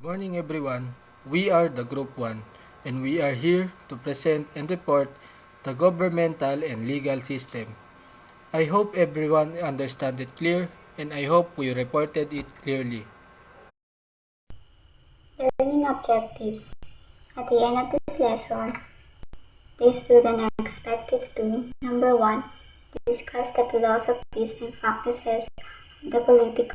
Morning everyone. We are the Group 1 and we are here to present and report the governmental and legal system. I hope everyone understand it clear and I hope we reported it clearly. Learning objectives. At the end of this lesson, the students are expected to number 1. Discuss the philosophies and practices of the political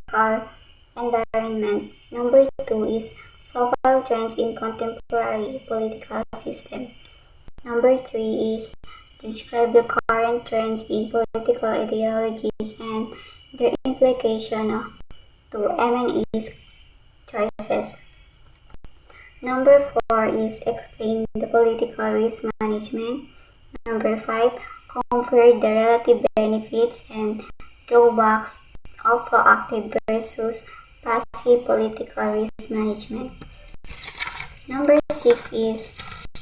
environment. Number 2 is profile trends in contemporary political system. Number 3 is describe the current trends in political ideologies and their implication to M&E's choices. Number 4 is explain the political risk management. Number 5, compare the relative benefits and drawbacks of proactive versus passive political risk management. Number 6 is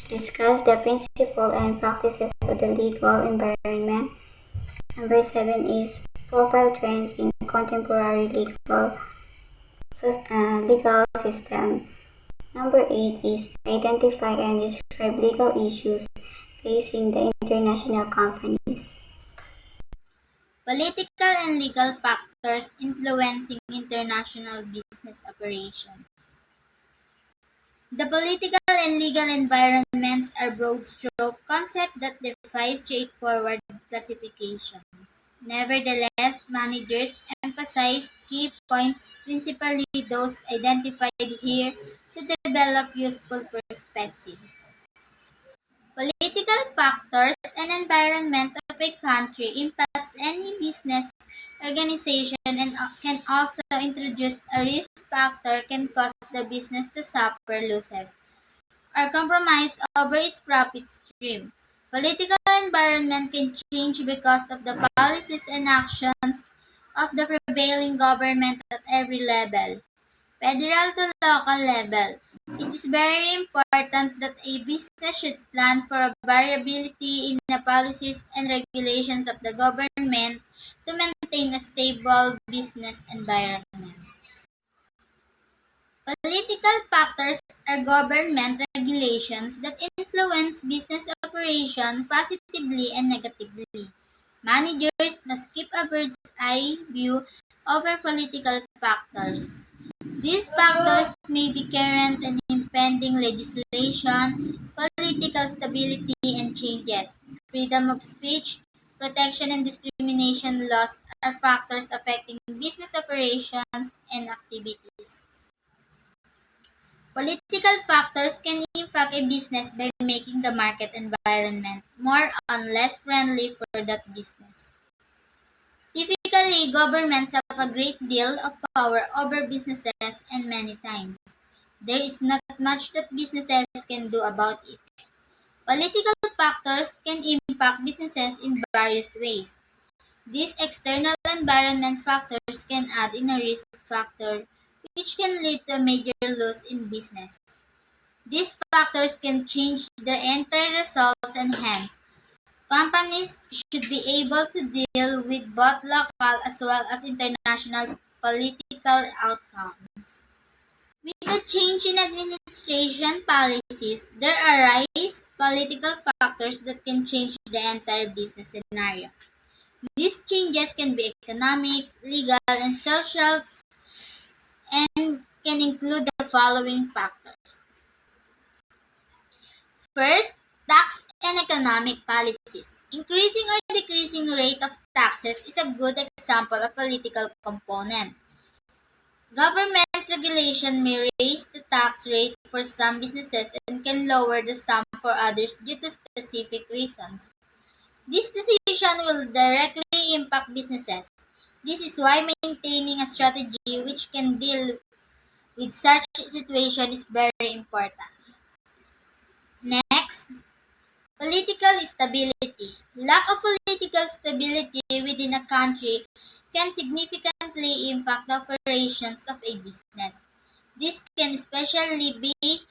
discuss the principle and practices of the legal environment. Number 7 is profile trends in contemporary legal system. Number 8 is identify and describe legal issues facing the international companies. Political and legal factors influencing international business operations. The political and legal environments are broad stroke concepts that defy straightforward classification. Nevertheless, managers emphasize key points, principally those identified here, to develop useful perspective. Political factors and environment of a country impacts any business organization and can also introduce a risk factor can cause the business to suffer losses or compromise over its profit stream. Political environment can change because of the policies and actions of the prevailing government at every level, federal to local level. It is very important that a business should plan for a variability in the policies and regulations of the government to maintain a stable business environment. Political factors are government regulations that influence business operation positively and negatively. Managers must keep a bird's eye view over political factors. These factors may be current and impending legislation, political stability and changes, freedom of speech, protection and discrimination laws are factors affecting business operations and activities. Political factors can impact a business by making the market environment more or less friendly for that business. Typically, governments have a great deal of power over businesses and many times there is not much that businesses can do about it. Political factors can impact businesses in various ways. These external environment factors can add in a risk factor which can lead to a major loss in business. These factors can change the entire results and hence, companies should be able to deal with both local as well as international political outcomes. With the change in administration policies, there arise political factors that can change the entire business scenario. These changes can be economic, legal, and social and can include the following factors. First, tax and economic policies. Increasing or decreasing rate of taxes is a good example of political component. Government regulation may raise the tax rate for some businesses and can lower the sum for others due to specific reasons. This decision will directly impact businesses. This is why maintaining a strategy which can deal with such situation is very important. Next, political stability. Lack of political stability within a country can significantly impact the operations of a business. This can especially be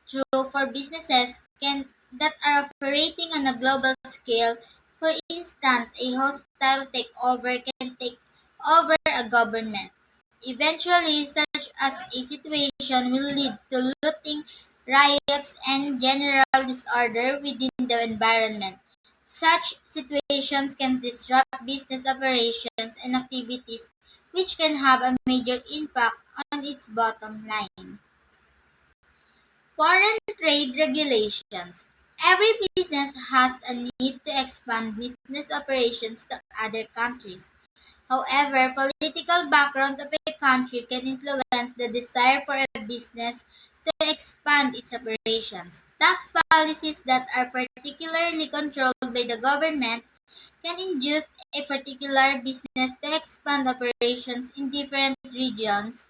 true for businesses that are operating on a global scale. For instance, a hostile takeover can take over a government. Eventually, such as a situation will lead to looting, riots, and general disorder within the environment. Such situations can disrupt business operations and activities, which can have a major impact on its bottom line. Foreign trade regulations. Every business has a need to expand business operations to other countries. However, political background of a country can influence the desire for a business to expand its operations. Tax policies that are particularly controlled by the government can induce a particular business to expand operations in different regions,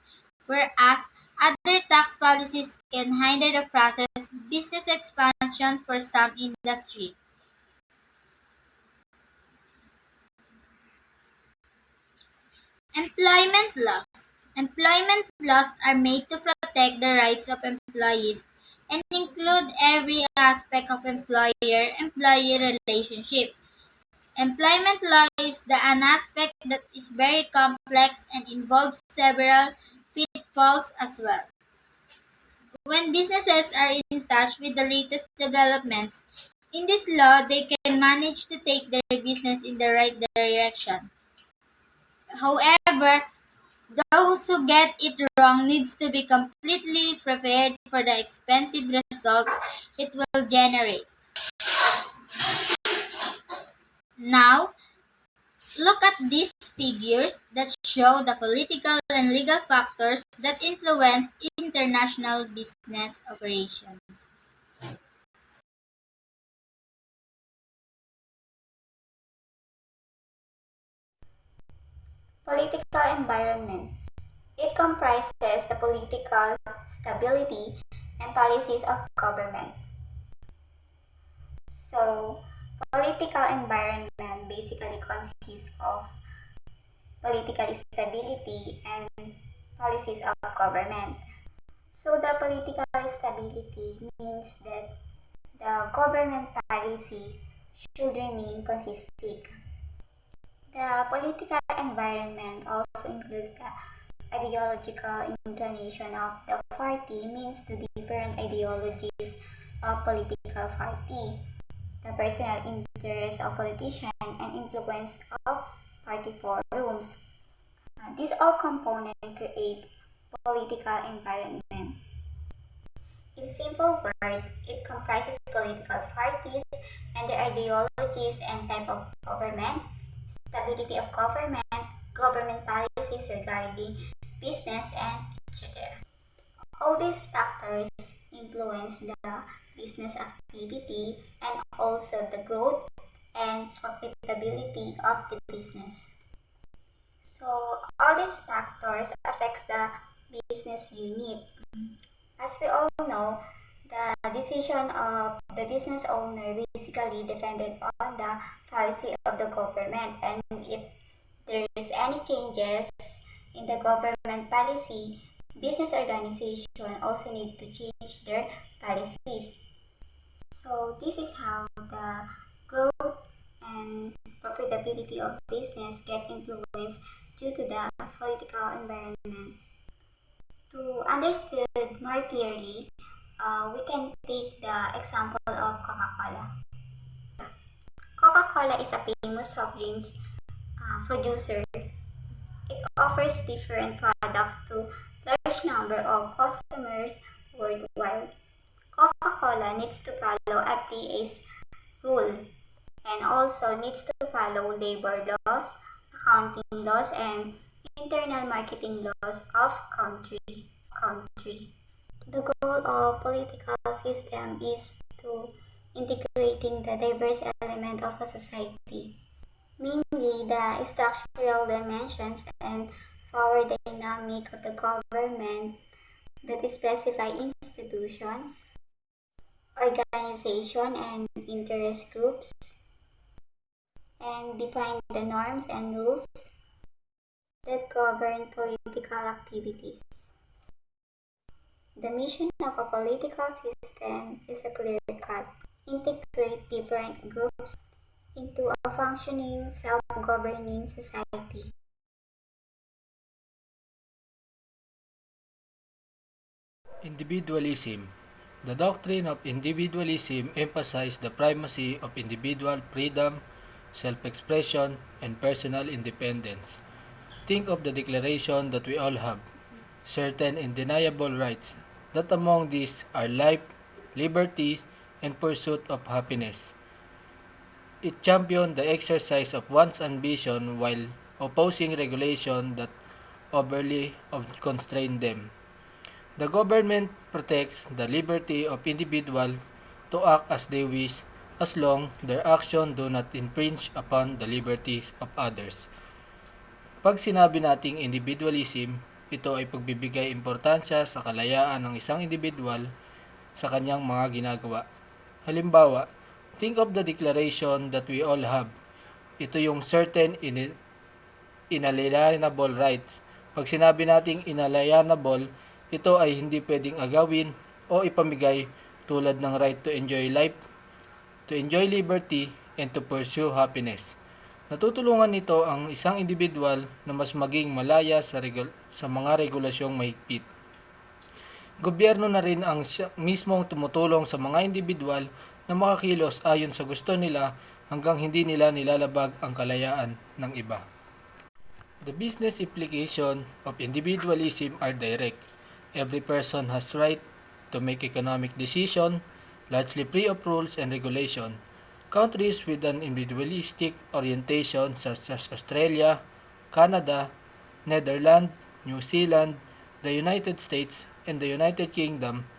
whereas other tax policies can hinder the process business expansion for some industry. Employment laws. Employment laws are made to protect the rights of employees and include every aspect of employer-employee relationship. Employment law is an aspect that is very complex and involves several pitfalls as well. When businesses are in touch with the latest developments in this law, they can manage to take their business in the right direction. However, those who get it wrong needs to be completely prepared for the expensive results it will generate. Now, look at these figures that show the political and legal factors that influence international business operations. Political environment. It comprises the political stability and policies of government. So, political environment basically consists of political stability and policies of government. So, the political stability means that the government policy should remain consistent. The political environment also includes the ideological inclination of the party, means the different ideologies of political party, the personal interest of politicians, and influence of party forums. These all components create political environment. In simple words, it comprises political parties and their ideologies and type of government, stability of government policies regarding business, and etc. All these factors influence the business activity and also the growth and profitability of the business. So all these factors affects the business unit. As we all know, the decision of the business owner basically depended on the policy of the government, and if there is any changes in the government policy, business organization also need to change their policies. So this is how the growth and profitability of business get influenced due to the political environment. To understand more clearly, we can take the example of Coca-Cola. Coca-Cola is a famous soft drinks producer. It offers different products to large number of customers worldwide. Coca-Cola needs to follow FDA's rule and also needs to follow labor laws, accounting laws, and internal marketing laws of country. The goal of political system is to integrating the diverse element of a society, mainly the structural dimensions and power dynamic of the government that specify institutions, organization, and interest groups, and define the norms and rules that govern political activities. The mission of a political system is a clear cut, integrate different groups into a functioning, self-governing society. Individualism. The doctrine of individualism emphasizes the primacy of individual freedom, self-expression, and personal independence. Think of the declaration that we all have, certain undeniable rights, that among these are life, liberty, and pursuit of happiness. It championed the exercise of one's ambition while opposing regulation that overly constrain them. The government protects the liberty of individuals to act as they wish as long their action do not infringe upon the liberty of others. Pag sinabi nating individualism, ito ay pagbibigay importansya sa kalayaan ng isang individual sa kanyang mga ginagawa. Halimbawa, think of the declaration that we all have. Ito yung certain inalienable rights. Pag sinabi nating inalienable, ito ay hindi pwedeng agawin o ipamigay tulad ng right to enjoy life, to enjoy liberty, and to pursue happiness. Natutulungan nito ang isang individual na mas maging malaya sa mga regulasyong mahigpit. Gobyerno na rin ang mismong tumutulong sa mga individual na makakilos ayon sa gusto nila hanggang hindi nila nilalabag ang kalayaan ng iba. The business implications of individualism are direct. Every person has right to make economic decisions, largely free of rules and regulation. Countries with an individualistic orientation such as Australia, Canada, Netherlands, New Zealand, the United States, and the United Kingdom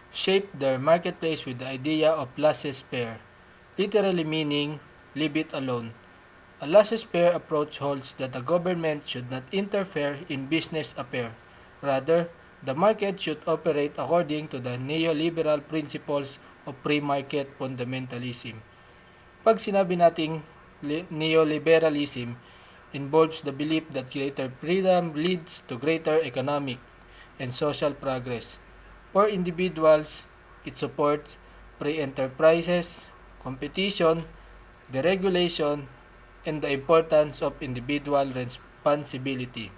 shape their marketplace with the idea of laissez-faire, literally meaning leave it alone. A laissez-faire approach holds that the government should not interfere in business affairs. Rather, the market should operate according to the neoliberal principles of free market fundamentalism. Pag sinabi nating neoliberalism, involves the belief that greater freedom leads to greater economic and social progress. For individuals, it supports free enterprises, competition, deregulation, and the importance of individual responsibility.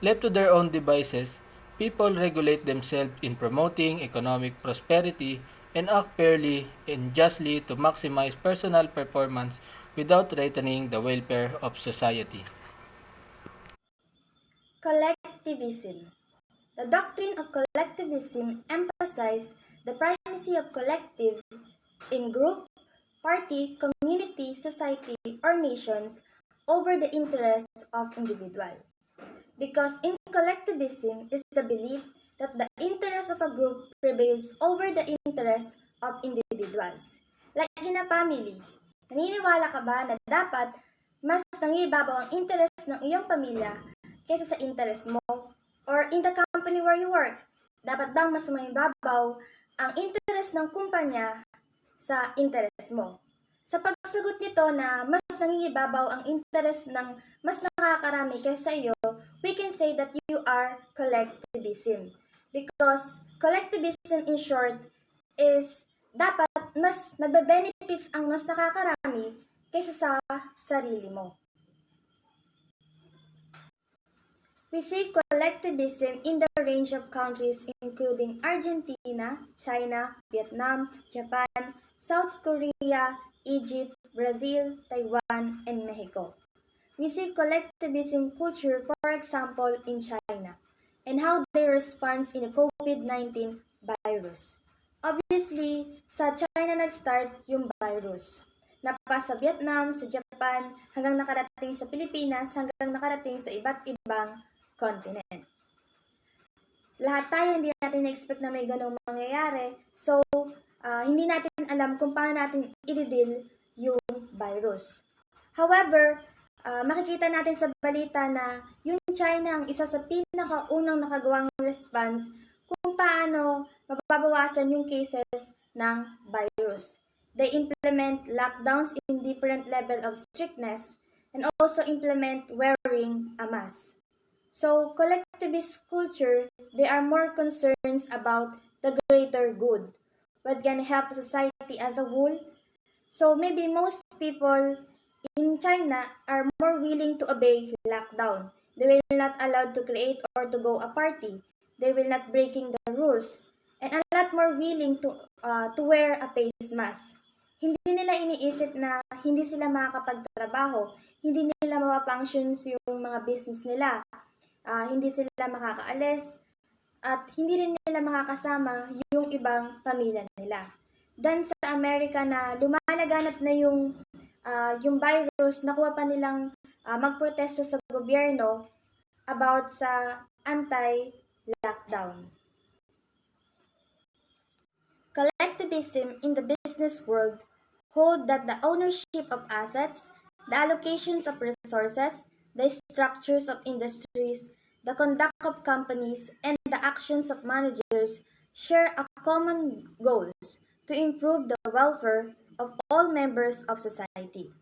Left to their own devices, people regulate themselves in promoting economic prosperity and act fairly and justly to maximize personal performance without threatening the welfare of society. Collectivism. The doctrine of collectivism emphasizes the primacy of collective in group, party, community, society, or nations over the interests of individual. Because in collectivism is the belief that the interest of a group prevails over the interest of individuals. Like in a family, naniniwala ka ba na dapat mas nangibabaw ang interest ng iyong pamilya kaysa sa interest mo? Or in the company where you work, dapat bang mas mangibabaw ang interest ng kumpanya sa interest mo? Sa pagsagot nito na mas nangingibabaw ang interest ng mas nakakarami kaysa iyo, we can say that you are collectivism. Because collectivism in short is dapat mas nagbe-benefits ang mas nakakarami kaysa sa sarili mo. We see collectivism in the range of countries including Argentina, China, Vietnam, Japan, South Korea, Egypt, Brazil, Taiwan, and Mexico. We see collectivism culture, for example, in China, and how they respond in the COVID-19 virus. Obviously, sa China nag-start yung virus. Napa sa Vietnam, sa Japan, hanggang nakarating sa Pilipinas, hanggang nakarating sa iba't ibang continent. Lahat tayo hindi natin na-expect na may ganong mangyayari, so hindi natin alam kung paano natin i-deal yung virus. However, makikita natin sa balita na yung China ang isa sa pinakaunang nakagawang response kung paano mababawasan yung cases ng virus. They implement lockdowns in different level of strictness and also implement wearing a mask. So, collectivist culture, they are more concerned about the greater good, what can help the society as a whole. So, maybe most people in China are more willing to obey lockdown. They will not allowed to create or to go a party They will not breaking the rules and a lot more willing to wear a face mask. Hindi nila iniisip na hindi sila makakapagtrabaho, hindi nila mapapunctions yung mga business nila, hindi sila makakaalis, at hindi rin nila makakasama yung ibang pamilya nila. Dan sa Amerika na lumalaganap na yung virus, nakuha pa nilang magprotesta sa gobyerno about sa anti-lockdown. Collectivism in the business world hold that the ownership of assets, the allocations of resources, the structures of industries, the conduct of companies, and the actions of managers share a common goals to improve the welfare of all members of society.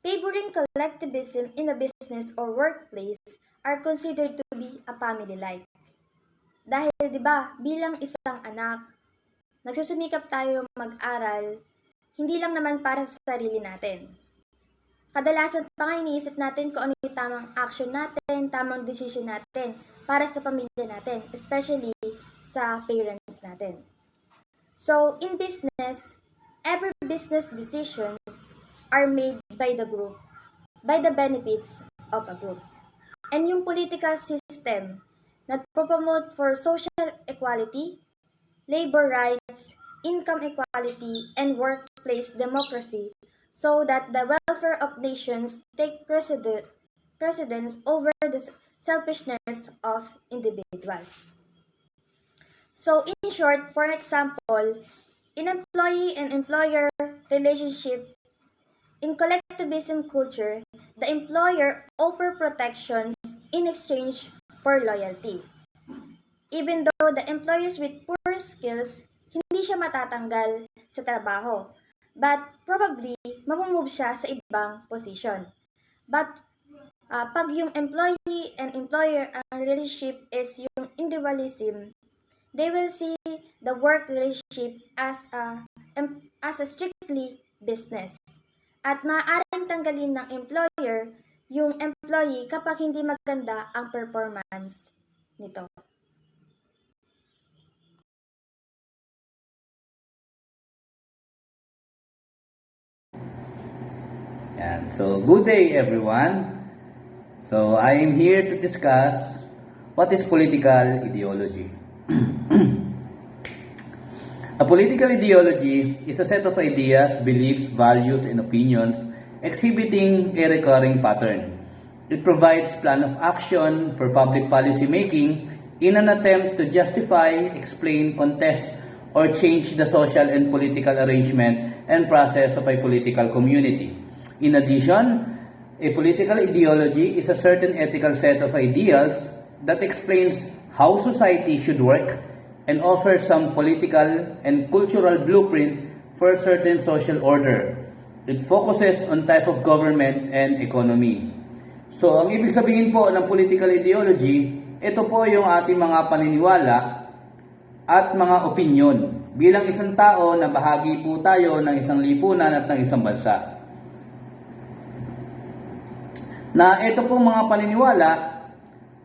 Favoring collectivism in a business or workplace are considered to be a family life. Dahil 'di ba, bilang isang anak, nagsusumikap tayo mag-aral, hindi lang naman para sa sarili natin. Kadalasan pa nga iniisip natin kung ano yung tamang action natin, tamang decision natin para sa pamilya natin, especially sa parents natin. So, in business, every business decisions are made by the group, by the benefits of a group. And yung political system, nagpo-promote for social equality, labor rights, income equality, and workplace democracy so that the welfare of nations take precedence over the selfishness of individuals. So in short, for example, in employee and employer relationship, in collectivism culture, the employer offer protections in exchange for loyalty. Even though the employees with poor skills, hindi siya matatanggal sa trabaho. But probably, mamumove siya sa ibang position. But pag yung employee and employer ang relationship is yung individualism, they will see the work relationship as a strictly business. At maaaring tanggalin ng employer yung employee kapag hindi maganda ang performance nito. So, good day everyone. So, I am here to discuss what is political ideology. A political ideology is a set of ideas, beliefs, values, and opinions exhibiting a recurring pattern. It provides plan of action for public policy making in an attempt to justify, explain, contest, or change the social and political arrangement and process of a political community. In addition, a political ideology is a certain ethical set of ideals that explains how society should work and offers some political and cultural blueprint for a certain social order. It focuses on type of government and economy. So, ang ibig sabihin po ng political ideology, ito po yung ating mga paniniwala at mga opinyon. Bilang isang tao na bahagi po tayo ng isang lipunan at ng isang bansa. Na ito pong mga paniniwala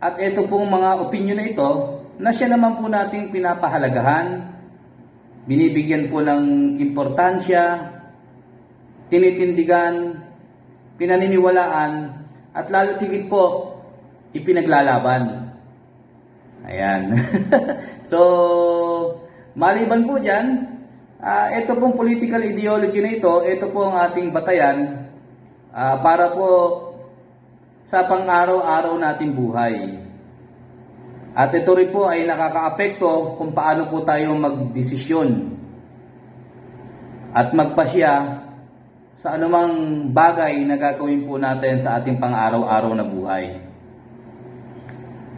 at ito pong mga opinion na ito na siya naman po nating pinapahalagahan, binibigyan po ng importansya, tinitindigan, pinaniniwalaan, at lalo tigit po ipinaglalaban. Ayan. So, maliban po dyan, ito pong political ideology na ito po ang ating batayan para po sa pang-araw-araw nating buhay. At ito rin po ay nakakaapekto kung paano po tayo magdesisyon at magpasya sa anumang bagay na gagawin po natin sa ating pang-araw-araw na buhay.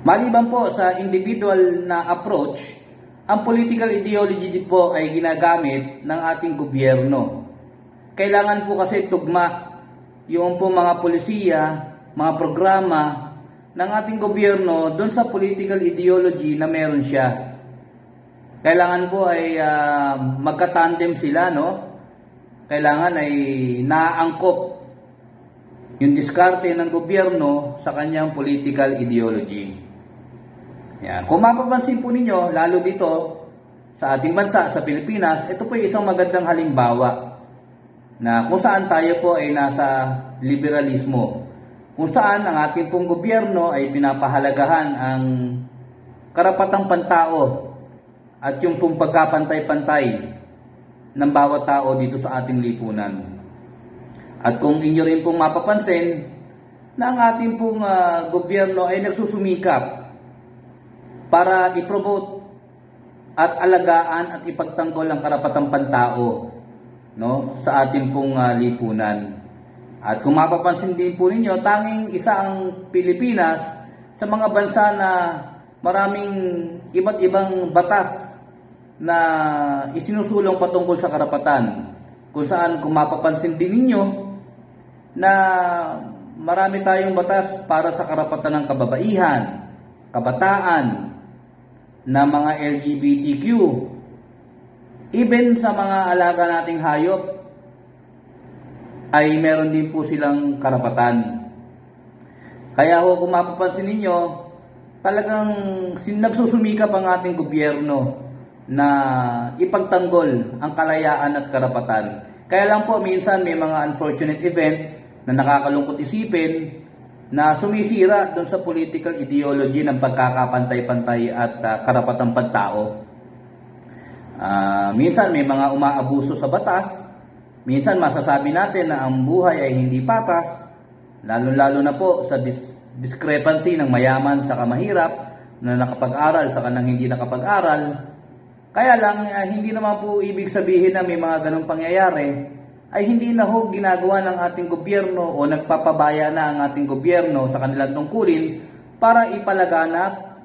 Maliban po sa individual na approach, ang political ideology din po ay ginagamit ng ating gobyerno. Kailangan po kasi tugma yung po mga polisiya, mga programa ng ating gobyerno doon sa political ideology na meron siya. Kailangan po ay magka-tandem sila, no? Kailangan ay naangkop yung diskarte ng gobyerno sa kanyang political ideology. Yan. Kung mapapansin po ninyo, lalo dito sa ating bansa, sa Pilipinas, ito po ay isang magandang halimbawa na kung saan tayo po ay nasa liberalismo. Kung saan ang ating pong gobyerno ay pinapahalagahan ang karapatang pantao at yung pong pagkapantay-pantay ng bawat tao dito sa ating lipunan. At kung inyo rin pong mapapansin na ang ating pong gobyerno ay nagsusumikap para i-promote at alagaan at ipagtanggol ang karapatang pantao, no, sa ating pong lipunan. At kung mapapansin din po ninyo, tanging isa ang Pilipinas sa mga bansa na maraming iba't ibang batas na isinusulong patungkol sa karapatan. Kung saan, kung mapapansin din ninyo, na marami tayong batas para sa karapatan ng kababaihan, kabataan, na mga LGBTQ, even sa mga alaga nating hayop, ay meron din po silang karapatan. Kaya kung mapapansin ninyo, talagang nagsusumikap ang ating gobyerno na ipagtanggol ang kalayaan at karapatan. Kaya lang po minsan may mga unfortunate event na nakakalungkot isipin na sumisira doon sa political ideology ng pagkakapantay-pantay at karapatang pantao. Minsan may mga umaabuso sa batas. Minsan masasabi natin na ang buhay ay hindi patas, lalo-lalo na po sa discrepancy ng mayaman sa kamahirap, na nakapag-aral sa kanang hindi nakapag-aral. Kaya lang, hindi naman po ibig sabihin na may mga ganong pangyayari ay hindi na ho ginagawa ng ating gobyerno o nagpapabaya na ang ating gobyerno sa kanilang tungkulin para ipalaganap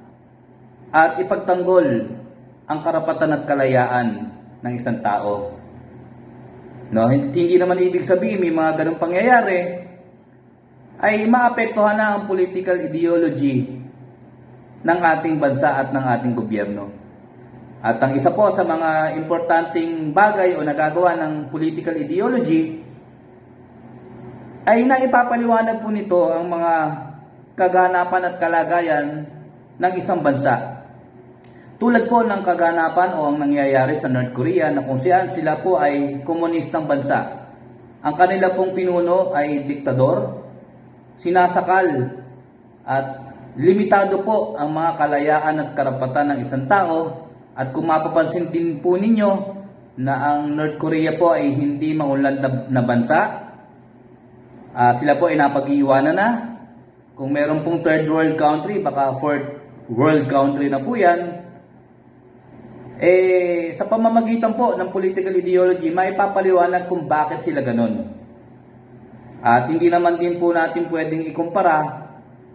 at ipagtanggol ang karapatan at kalayaan ng isang tao. No, hindi naman ibig sabihin may mga ganong pangyayari ay maapektuhan na ang political ideology ng ating bansa at ng ating gobyerno. At ang isa po sa mga importanteng bagay o nagagawa ng political ideology ay naipapaliwanag po nito ang mga kaganapan at kalagayan ng isang bansa. Tulad po ng kaganapan o ang nangyayari sa North Korea na kung saan sila po ay komunistang bansa. Ang kanila pong pinuno ay diktador, sinasakal at limitado po ang mga kalayaan at karapatan ng isang tao. At kung mapapansin din po ninyo na ang North Korea po ay hindi maunlad na bansa, sila po ay napag-iiwanan na. Kung meron pong third world country, baka fourth world country na po yan. Sa pamamagitan po ng political ideology, maipapaliwanag kung bakit sila ganon. At hindi naman din po natin pwedeng ikumpara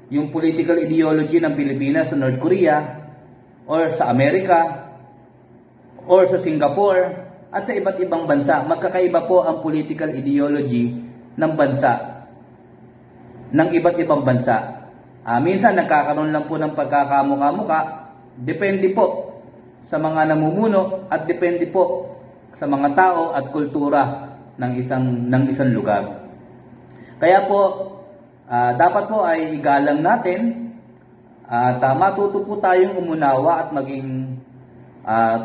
yung political ideology ng Pilipinas sa North Korea or sa Amerika or sa Singapore at sa iba't ibang bansa. Magkakaiba po ang political ideology ng bansa, ng iba't ibang bansa. Minsan nagkakaroon lang po ng pagkakamukha-mukha, depende po sa mga namumuno at depende po sa mga tao at kultura ng isang lugar. Kaya po dapat po ay igalang natin at matuto po tayong umunawa at maging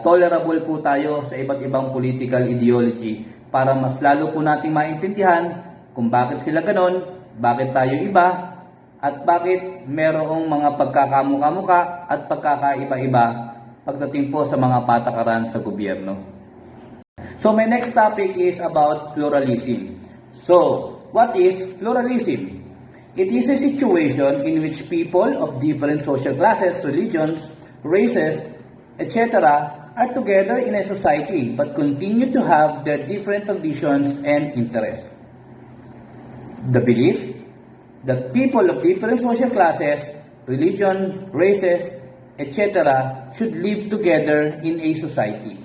tolerable po tayo sa iba't ibang political ideology para mas lalo po nating maintindihan kung bakit sila ganon, bakit tayo iba, at bakit merong mga pagkakamukha-mukha at pagkakaiba-iba pagdating po sa mga patakaran sa gobyerno. So my next topic is about pluralism. So, what is pluralism? It is a situation in which people of different social classes, religions, races, etc. are together in a society but continue to have their different traditions and interests. The belief that people of different social classes, religion, races, etc. should live together in a society.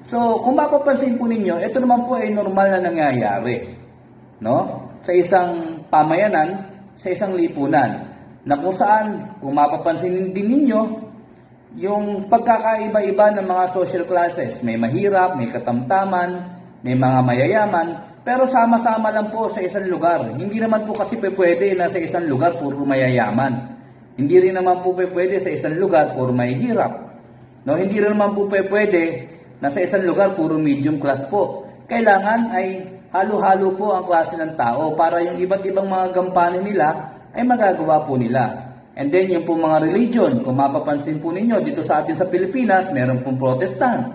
So, kung mapapansin po ninyo, ito naman po ay normal na nangyayari, no? Sa isang pamayanan, sa isang lipunan, na kung saan, kung mapapansin din ninyo, yung pagkakaiba-iba ng mga social classes, may mahirap, may katamtaman, may mga mayayaman, pero sama-sama lang po sa isang lugar. Hindi naman po kasi pwede na sa isang lugar puro mayayaman. Hindi rin naman po pwede sa isang lugar puro mahihirap. No, hindi rin naman po pwede na sa isang lugar puro medium class po. Kailangan ay halo-halo po ang klase ng tao para yung iba't ibang mga gampanin nila ay magagawa po nila. And then yung po mga religion, kung mapapansin po ninyo dito sa atin sa Pilipinas, meron pong Protestant,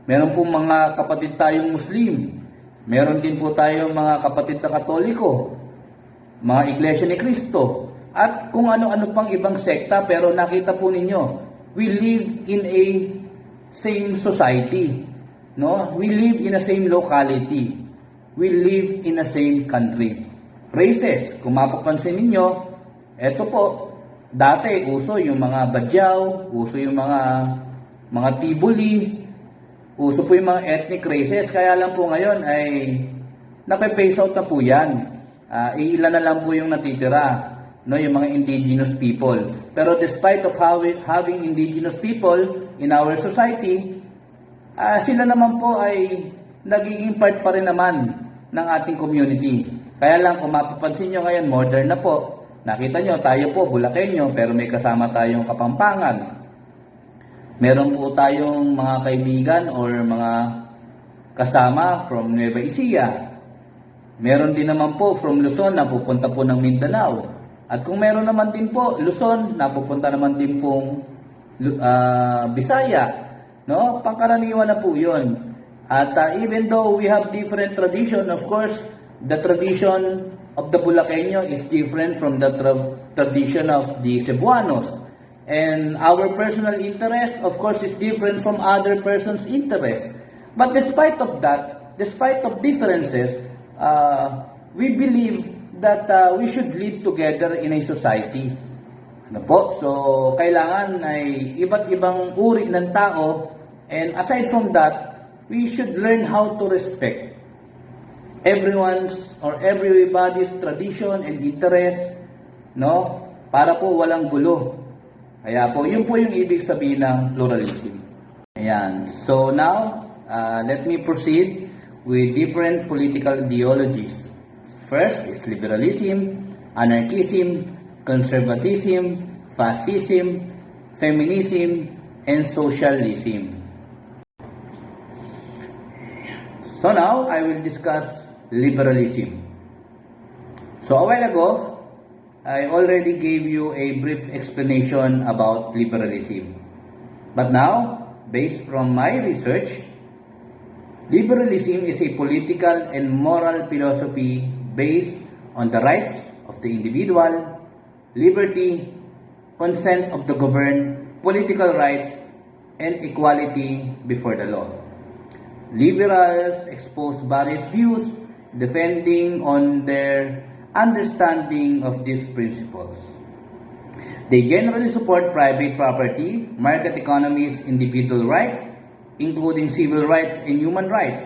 meron pong mga kapatid tayong Muslim, meron din po tayong mga kapatid na Katoliko, mga Iglesia ni Cristo, at kung ano-ano pang ibang sekta. Pero nakita po ninyo, we live in a same society, no? We live in a same locality, we live in a same country. Races, kung mapapansin ninyo, eto po, dati uso yung mga Badyaw, uso yung mga Tiboli, uso po yung mga ethnic races. Kaya lang po ngayon ay nape-phase out na po yan. Ilan na lang po yung natitira, no, yung mga indigenous people. Pero despite of having indigenous people in our society, sila naman po ay nagiging part pa rin naman ng ating community. Kaya lang kung mapapansin nyo ngayon, modern na po. Nakita nyo, tayo po, Bulakenyo, pero may kasama tayong Kapampangan. Meron po tayong mga kaibigan or mga kasama from Nueva Ecija. Meron din naman po from Luzon na pupunta po ng Mindanao. At kung meron naman din po Luzon na pupunta naman din pong Bisaya, no? Pangkaraniwan na po 'yon. At even though we have different tradition, of course, the tradition of the Bulakenyo is different from the tradition of the Cebuanos. And our personal interest, of course, is different from other person's interest. But despite of that, despite of differences, we believe that we should live together in a society. Ano po? So, kailangan ay iba't ibang uri ng tao. And aside from that, we should learn how to respect everyone's or everybody's tradition and interest, no? Para po walang gulo. Kaya po, yun po yung ibig sabihin ng pluralism. Ayan. So now, let me proceed with different political ideologies. First is liberalism, anarchism, conservatism, fascism, feminism, and socialism. So now, I will discuss liberalism. So a while ago, I already gave you a brief explanation about liberalism. But now, based from my research, liberalism is a political and moral philosophy based on the rights of the individual, liberty, consent of the governed, political rights, and equality before the law. Liberals expose various views depending on their understanding of these principles. They generally support private property, market economies, individual rights, including civil rights and human rights,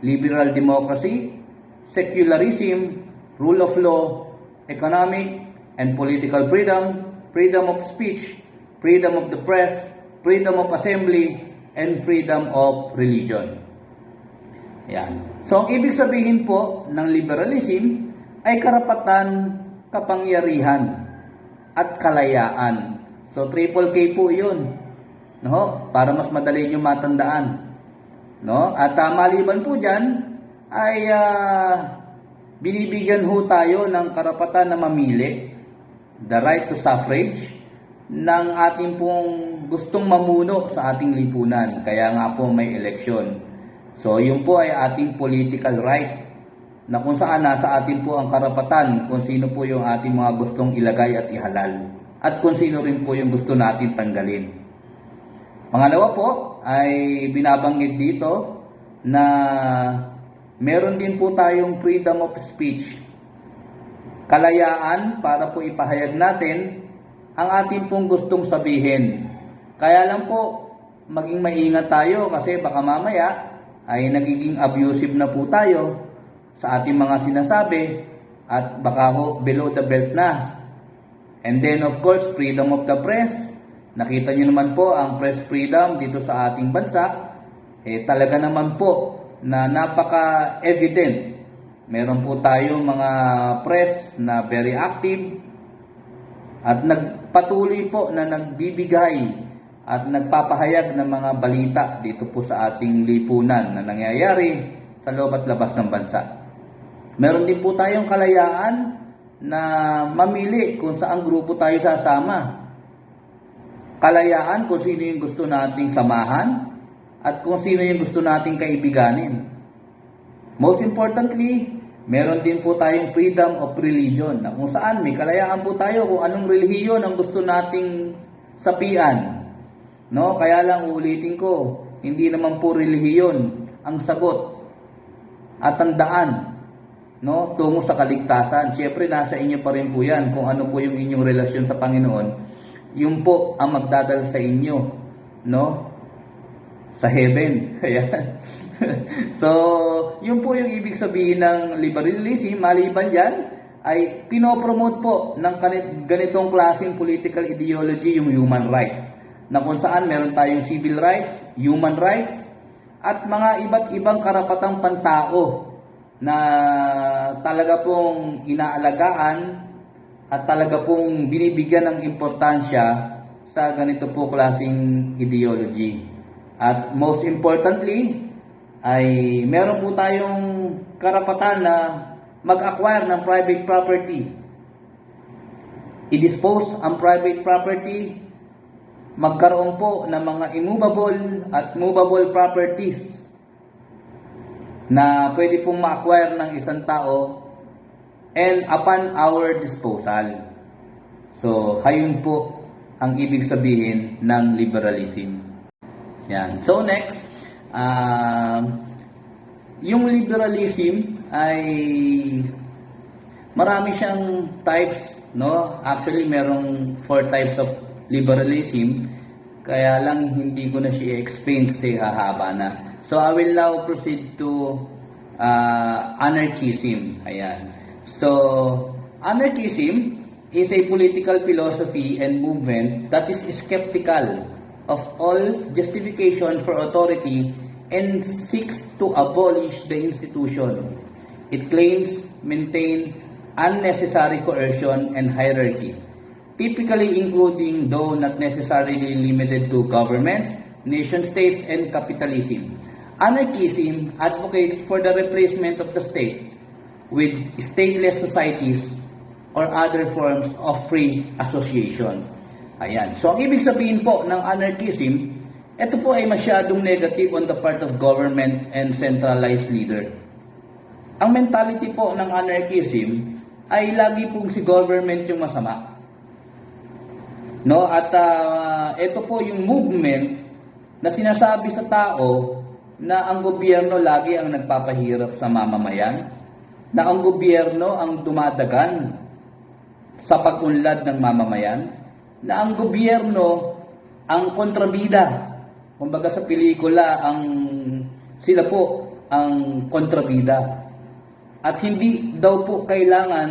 liberal democracy, secularism, rule of law, economic and political freedom, freedom of speech, freedom of the press, freedom of assembly, and freedom of religion. Yan. So, ang ibig sabihin po ng liberalism ay karapatan, kapangyarihan, at kalayaan. So, triple K po yun. No? Para mas madali nyo matandaan. No? At maliban po dyan, ay binibigyan ho tayo ng karapatan na mamili, the right to suffrage, ng ating pong gustong mamuno sa ating lipunan. Kaya nga po may eleksyon. So, yun po ay ating political right na kung saan nasa atin po ang karapatan kung sino po yung ating mga gustong ilagay at ihalal. At kung sino rin po yung gusto natin tanggalin. Pangalawa po ay binabanggit dito na meron din po tayong freedom of speech. Kalayaan para po ipahayag natin ang ating pong gustong sabihin. Kaya lang po, maging maingat tayo kasi baka mamaya ay nagiging abusive na po tayo sa ating mga sinasabi at baka ho below the belt na. And then of course, freedom of the press. Nakita nyo naman po ang press freedom dito sa ating bansa. Talaga naman po na napaka-evident. Meron po tayong mga press na very active. at nagpatuloy po na nagbibigay at nagpapahayag ng mga balita dito po sa ating lipunan na nangyayari sa loob at labas ng bansa. Meron din po tayong kalayaan na mamili kung saan grupo tayo sasama. Kalayaan kung sino yung gusto nating samahan at kung sino yung gusto nating kaibiganin. Most importantly, meron din po tayong freedom of religion na kung saan may kalayaan po tayo kung anong relihiyon ang gusto nating sapian. No, kaya lang uulitin ko, hindi naman po relihiyon ang sagot at ang daan, no, tungo sa kaligtasan. Siyempre nasa inyo pa rin po 'yan kung ano po yung inyong relasyon sa Panginoon. Yun po ang magdadala sa inyo, no, sa heaven. Ayan. So, yun po yung ibig sabihin ng liberalism. Maliban diyan ay pinopromote po ng ganitong klaseng political ideology yung human rights, na kung saan meron tayong civil rights, human rights, at mga iba't ibang karapatang pantao na talaga pong inaalagaan at talaga pong binibigyan ng importansya sa ganito po klaseng ideology. At most importantly, ay meron po tayong karapatan na mag-acquire ng private property, i-dispose ang private property, magkaroon po ng mga immovable at movable properties na pwede pong ma-acquire ng isang tao and upon our disposal. So, hayun po ang ibig sabihin ng liberalism. Yan. So, next, yung liberalism ay marami siyang types, no? Actually, merong 4 types of liberalism, kaya lang hindi ko na siya explain kasi hahaba na. So I will now proceed to anarchism. Ayan. So anarchism is a political philosophy and movement that is skeptical of all justification for authority and seeks to abolish the institution. It claims maintain unnecessary coercion and hierarchy, typically including, though not necessarily limited to, governments, nation-states, and capitalism. Anarchism advocates for the replacement of the state with stateless societies or other forms of free association. Ayan. So, ang ibig sabihin po ng anarchism, ito po ay masyadong negative on the part of government and centralized leader. Ang mentality po ng anarchism ay lagi pong si government yung masama. No, at ito po yung movement na sinasabi sa tao na ang gobyerno lagi ang nagpapahirap sa mamamayan, na ang gobyerno ang dumadagan sa pag-unlad ng mamamayan, na ang gobyerno ang kontrabida. Kumbaga sa pelikula, sila po ang kontrabida. At hindi daw po kailangan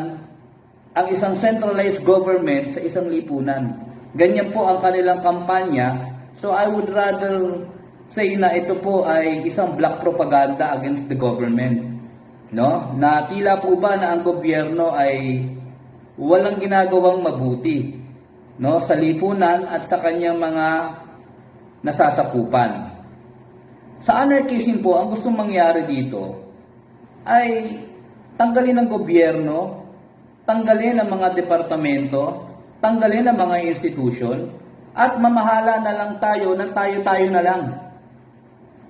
ang isang centralized government sa isang lipunan. Ganyan po ang kanilang kampanya. So I would rather say na ito po ay isang black propaganda against the government. No? Na tila po ba na ang gobyerno ay walang ginagawang mabuti, no, sa lipunan at sa kanyang mga nasasakupan. Sa anarchism po, ang gustong mangyari dito ay tanggalin ang gobyerno, tanggalin ang mga departamento, tanggalin ang mga institusyon, at mamahala na lang tayo ng tayo-tayo na lang.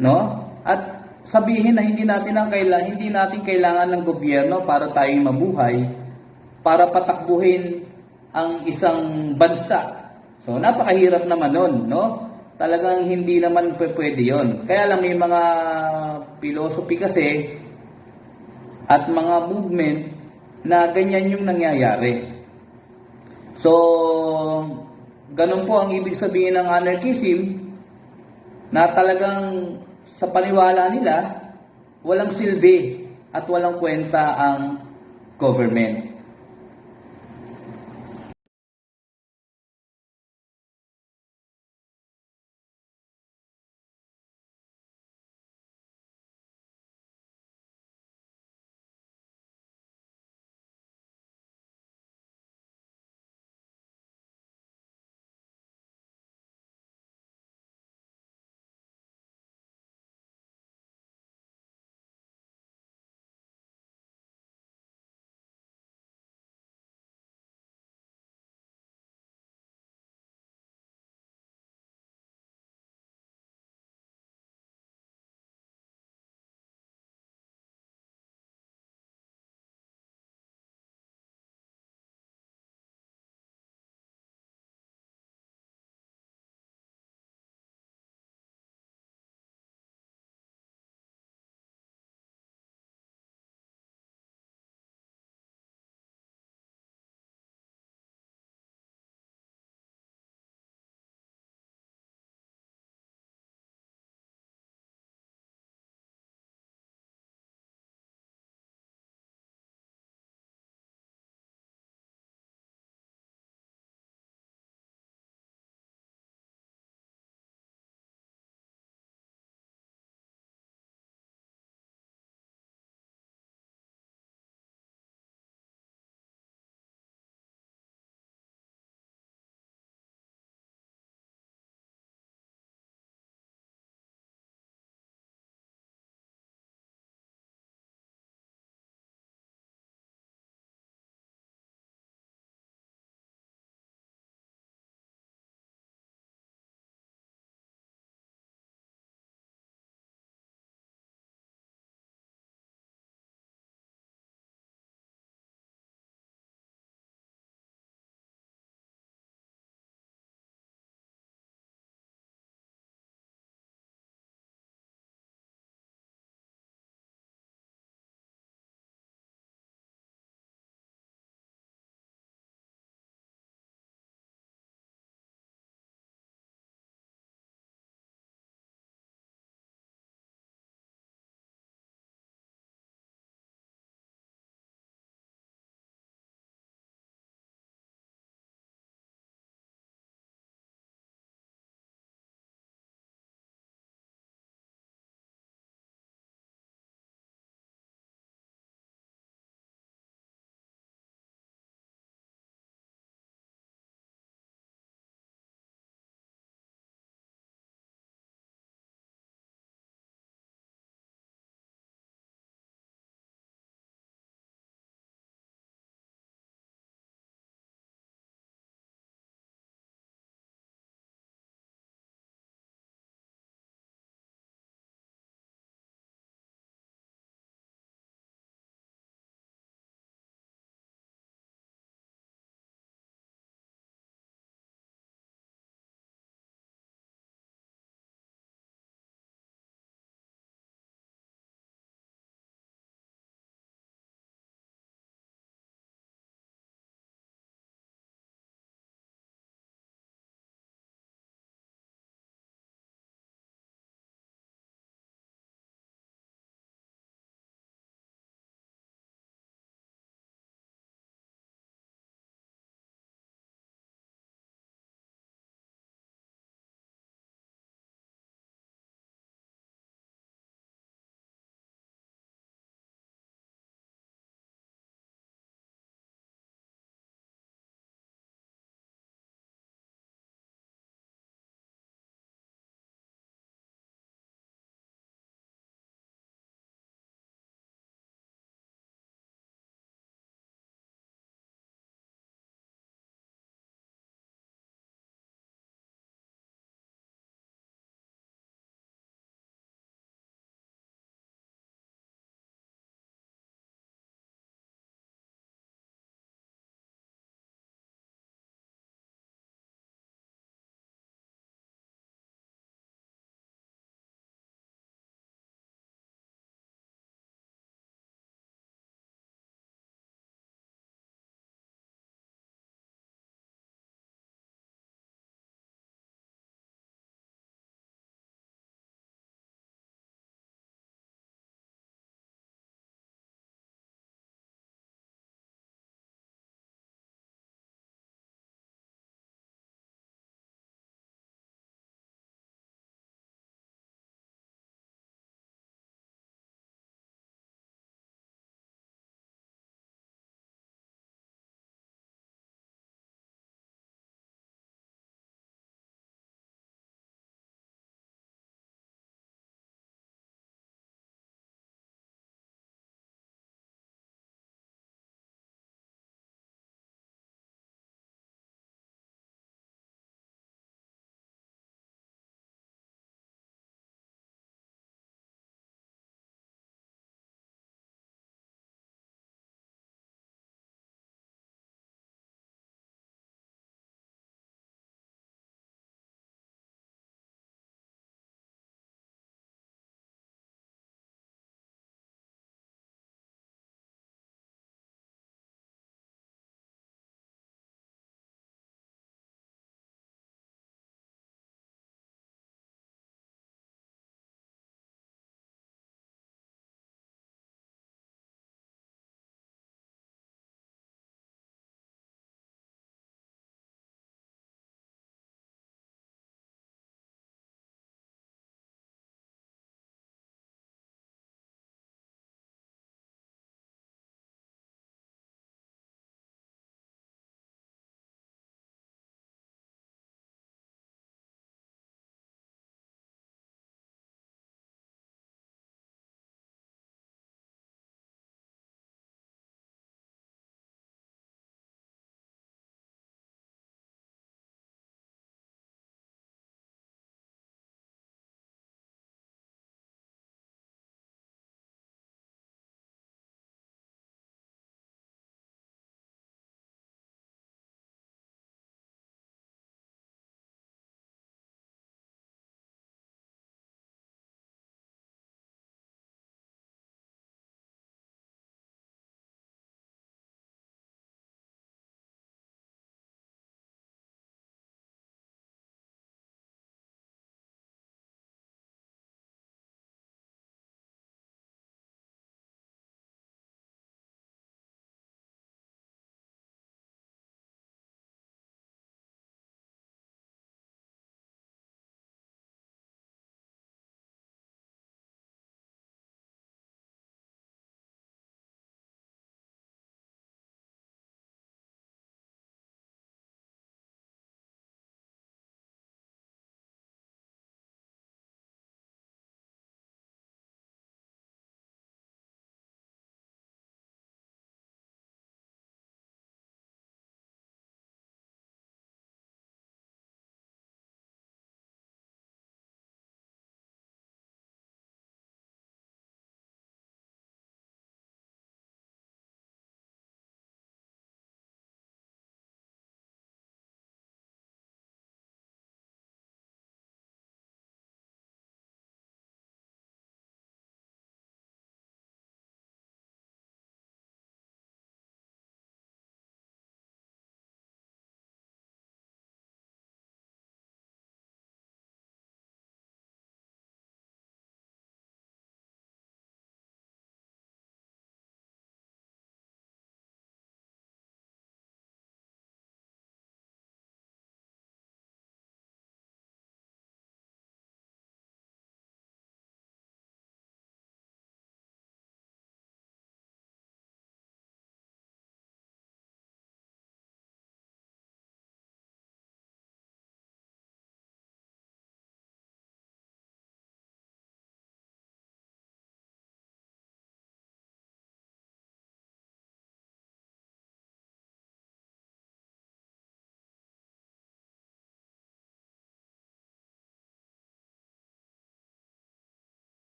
No? At sabihin na hindi natin kailangan ng gobyerno para tayo mabuhay, para patakbuhin ang isang bansa. So, napakahirap naman nun, no? Talagang hindi naman pwede yon. Kaya lang may mga philosophy kasi at mga movement na ganyan yung nangyayari. So, ganun po ang ibig sabihin ng anarchism, na talagang sa paniwala nila, walang silbi at walang kwenta ang government.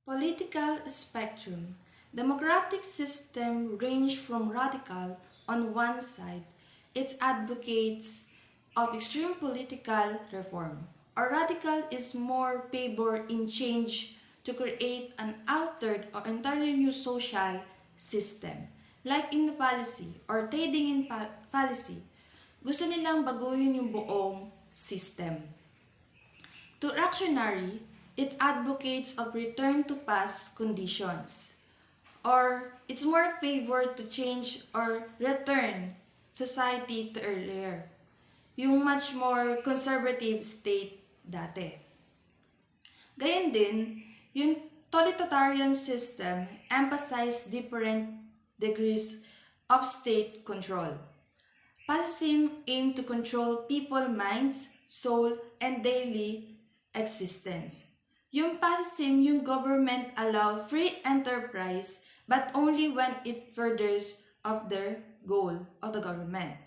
Political spectrum. Democratic system range from radical on one side, it advocates of extreme political reform, or radical is more favor in change to create an altered or entirely new social system. Like in the policy or trading in policy, gusto nilang baguhin yung buong system. To reactionary, it advocates of return to past conditions, or it's more favored to change or return society to earlier, yung much more conservative state dati. Gayon din, yung totalitarian system emphasize different degrees of state control. Fascism aim to control people's minds, soul, and daily existence. Yung fascism, yung government allow free enterprise but only when it furthers of their goal of the government.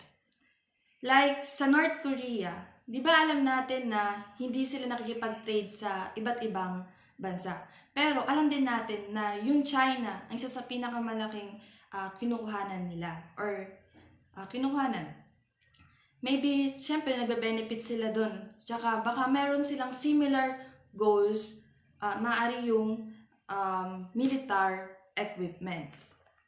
Like sa North Korea, di ba alam natin na hindi sila nakikipag-trade sa iba't ibang bansa. Pero alam din natin na yung China ang isa sa pinakamalaking kinukuhanan nila or kinukuhanan. Maybe, syempre, nagbe-benefit sila dun. Tsaka baka meron silang similar goals, maaari yung military equipment.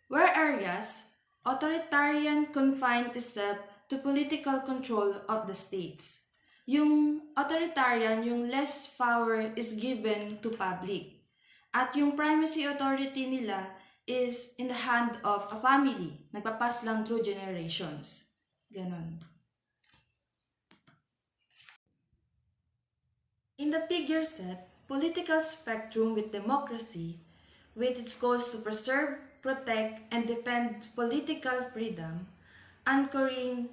Whereas, authoritarian confined itself to political control of the states. Yung authoritarian, yung less power is given to public. At yung primacy authority nila is in the hand of a family. Nagpapass lang through generations. Ganon. In the figure set, political spectrum with democracy, with its goals to preserve, protect, and defend political freedom, anchoring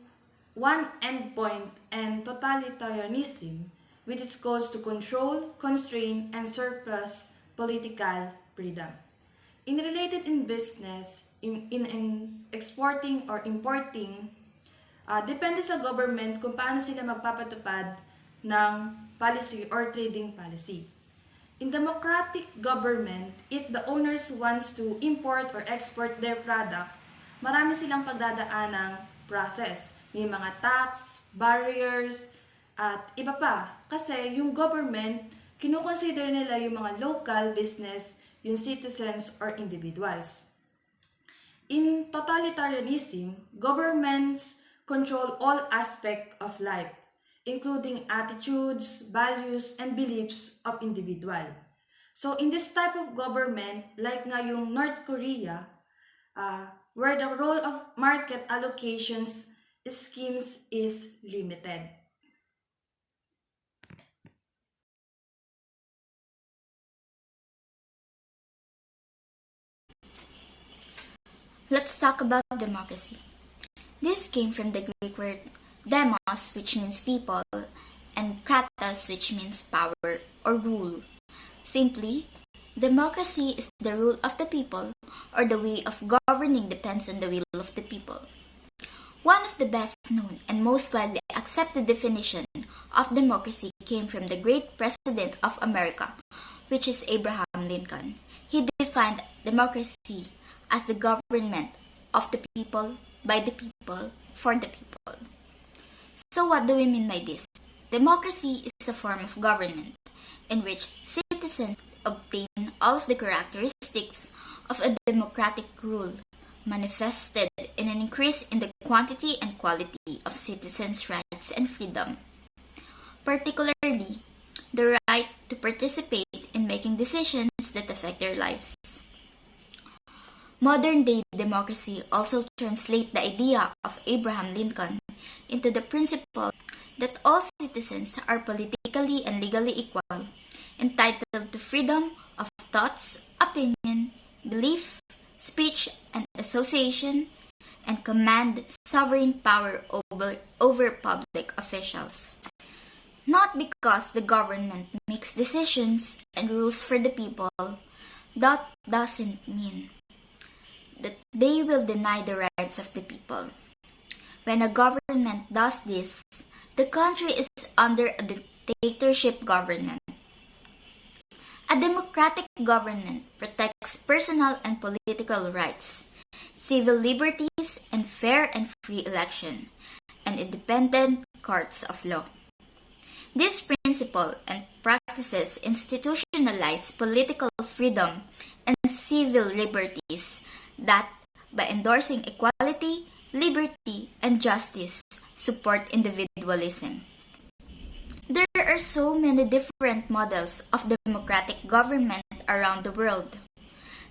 one endpoint, and totalitarianism, with its goals to control, constrain, and surplus political freedom. In related in business, in exporting or importing, depende sa government kung paano sila magpapatupad ng policy or trading policy. In democratic government, if the owners wants to import or export their product, marami silang pagdadaanang process. May mga tax, barriers, at iba pa. Kasi yung government, kinukonsider nila yung mga local business, yung citizens or individuals. In totalitarianism, governments control all aspects of life, including attitudes, values, and beliefs of individual. So in this type of government, like nga yung North Korea, where the role of market allocations schemes is limited. Let's talk about democracy. This came from the Greek word demos, which means people, and kratos, which means power or rule. Simply, democracy is the rule of the people, or the way of governing depends on the will of the people. One of the best known and most widely accepted definition of democracy came from the great president of America, which is Abraham Lincoln. He defined democracy as the government of the people, by the people, for the people. So what do we mean by this? Democracy is a form of government in which citizens obtain all of the characteristics of a democratic rule, manifested in an increase in the quantity and quality of citizens' rights and freedom, particularly the right to participate in making decisions that affect their lives. Modern-day democracy also translates the idea of Abraham Lincoln into the principle that all citizens are politically and legally equal, entitled to freedom of thoughts, opinion, belief, speech, and association, and command sovereign power over public officials. Not because the government makes decisions and rules for the people, that doesn't mean that they will deny the rights of the people. When a government does this, the country is under a dictatorship government. A democratic government protects personal and political rights, civil liberties, and fair and free election, and independent courts of law. This principle and practices institutionalize political freedom and civil liberties that, by endorsing equality, liberty, and justice, support individualism. There are so many different models of democratic government around the world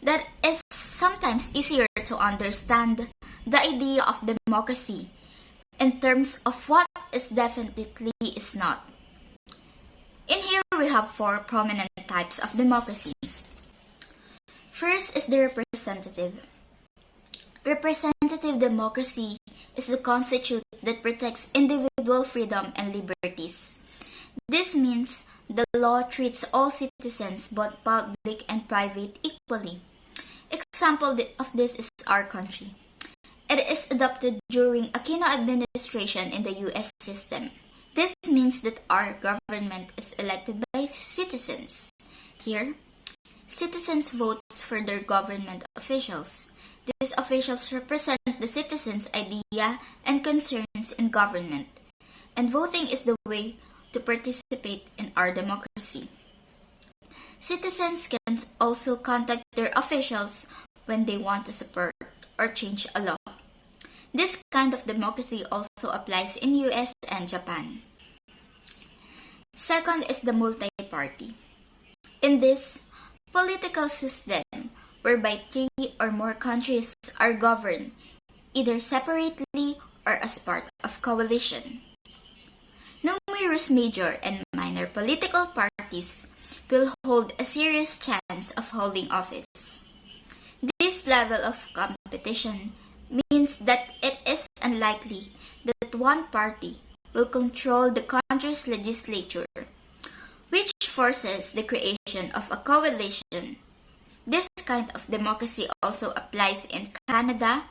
that it's sometimes easier to understand the idea of democracy in terms of what is definitely is not. In here we have 4 prominent types of democracy. First is the representative. Representative democracy is the constitute that protects individual freedom and liberties. This means the law treats all citizens, both public and private, equally. Example of this is our country. It is adopted during Aquino administration in the US system. This means that our government is elected by citizens. Here, citizens vote for their government officials. These officials represent the citizens' idea and concerns in government, and voting is the way to participate in our democracy. Citizens can also contact their officials when they want to support or change a law. This kind of democracy also applies in US and Japan. Second is the multi-party. In this political system, whereby 3 or more countries are governed, either separately or as part of coalition. Numerous major and minor political parties will hold a serious chance of holding office. This level of competition means that it is unlikely that one party will control the country's legislature, which forces the creation of a coalition. This kind of democracy also applies in Canada,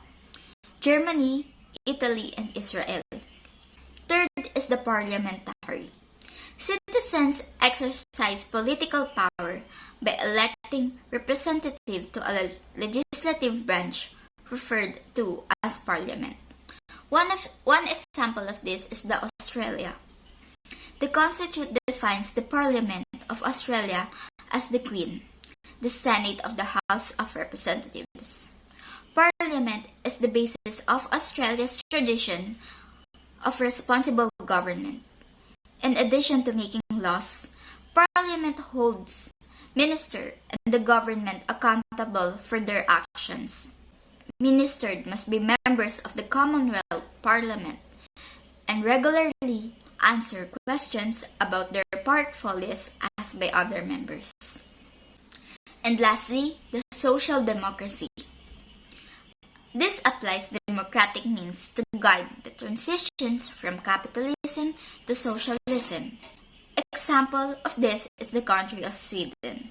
Germany, Italy, and Israel. Third is the parliamentary. Citizens exercise political power by electing representative to a legislative branch referred to as parliament. One example of this is the Australia. The Constitution defines the Parliament of Australia as the Queen, the Senate of the House of Representatives. Parliament is the basis of Australia's tradition of responsible government. In addition to making laws, Parliament holds ministers and the government accountable for their actions. Ministers must be members of the Commonwealth Parliament and regularly answer questions about their portfolios asked by other members. And lastly, the social democracy. This applies democratic means to guide the transitions from capitalism to socialism. Example of this is the country of Sweden.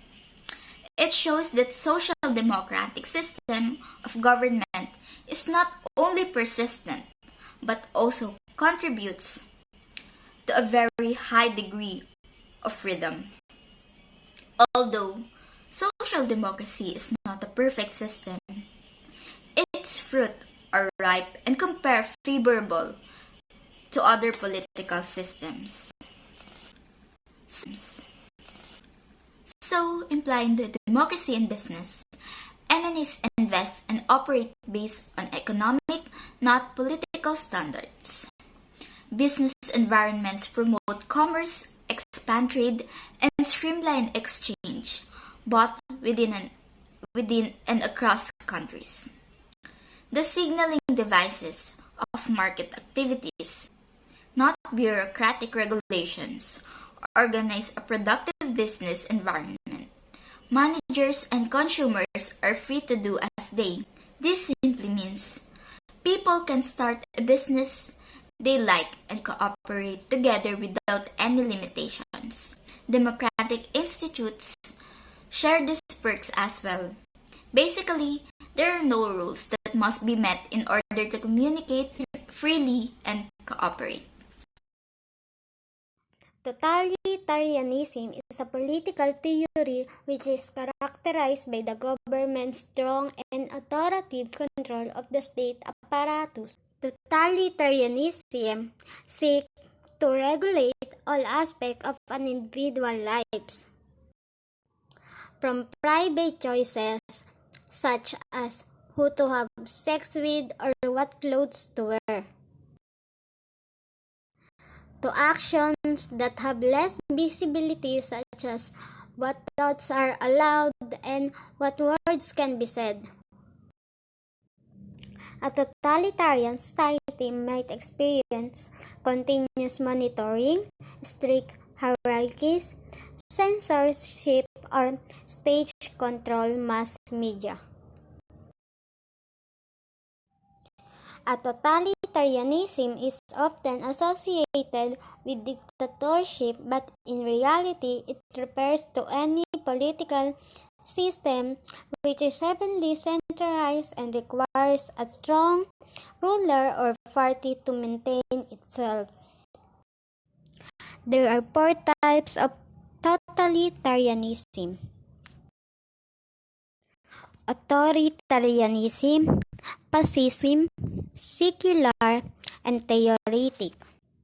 It shows that social democratic system of government is not only persistent but also contributes to a very high degree of freedom. Although social democracy is not a perfect system, its fruit are ripe and compare favorable to other political systems. So, implying that democracy in business, MNEs invest and operate based on economic, not political standards. Business environments promote commerce, expand trade, and streamline exchange, both within and across countries. The signaling devices of market activities, not bureaucratic regulations, organize a productive business environment. Managers and consumers are free to do as they. This simply means people can start a business they like and cooperate together without any limitations. Democratic institutes share these perks as well. Basically, there are no rules that must be met in order to communicate freely and cooperate. Totalitarianism is a political theory which is characterized by the government's strong and authoritative control of the state apparatus. Totalitarianism seeks to regulate all aspects of an individual's lives, from private choices such as who to have sex with or what clothes to wear, to actions that have less visibility such as what thoughts are allowed and what words can be said. A totalitarian society might experience continuous monitoring, strict hierarchies, censorship, or state-controlled mass media. A totalitarianism is often associated with dictatorship, but in reality, it refers to any political system which is heavily centralized and requires a strong ruler or party to maintain itself. There are four types of totalitarianism: authoritarianism, fascism, secular, and theocratic.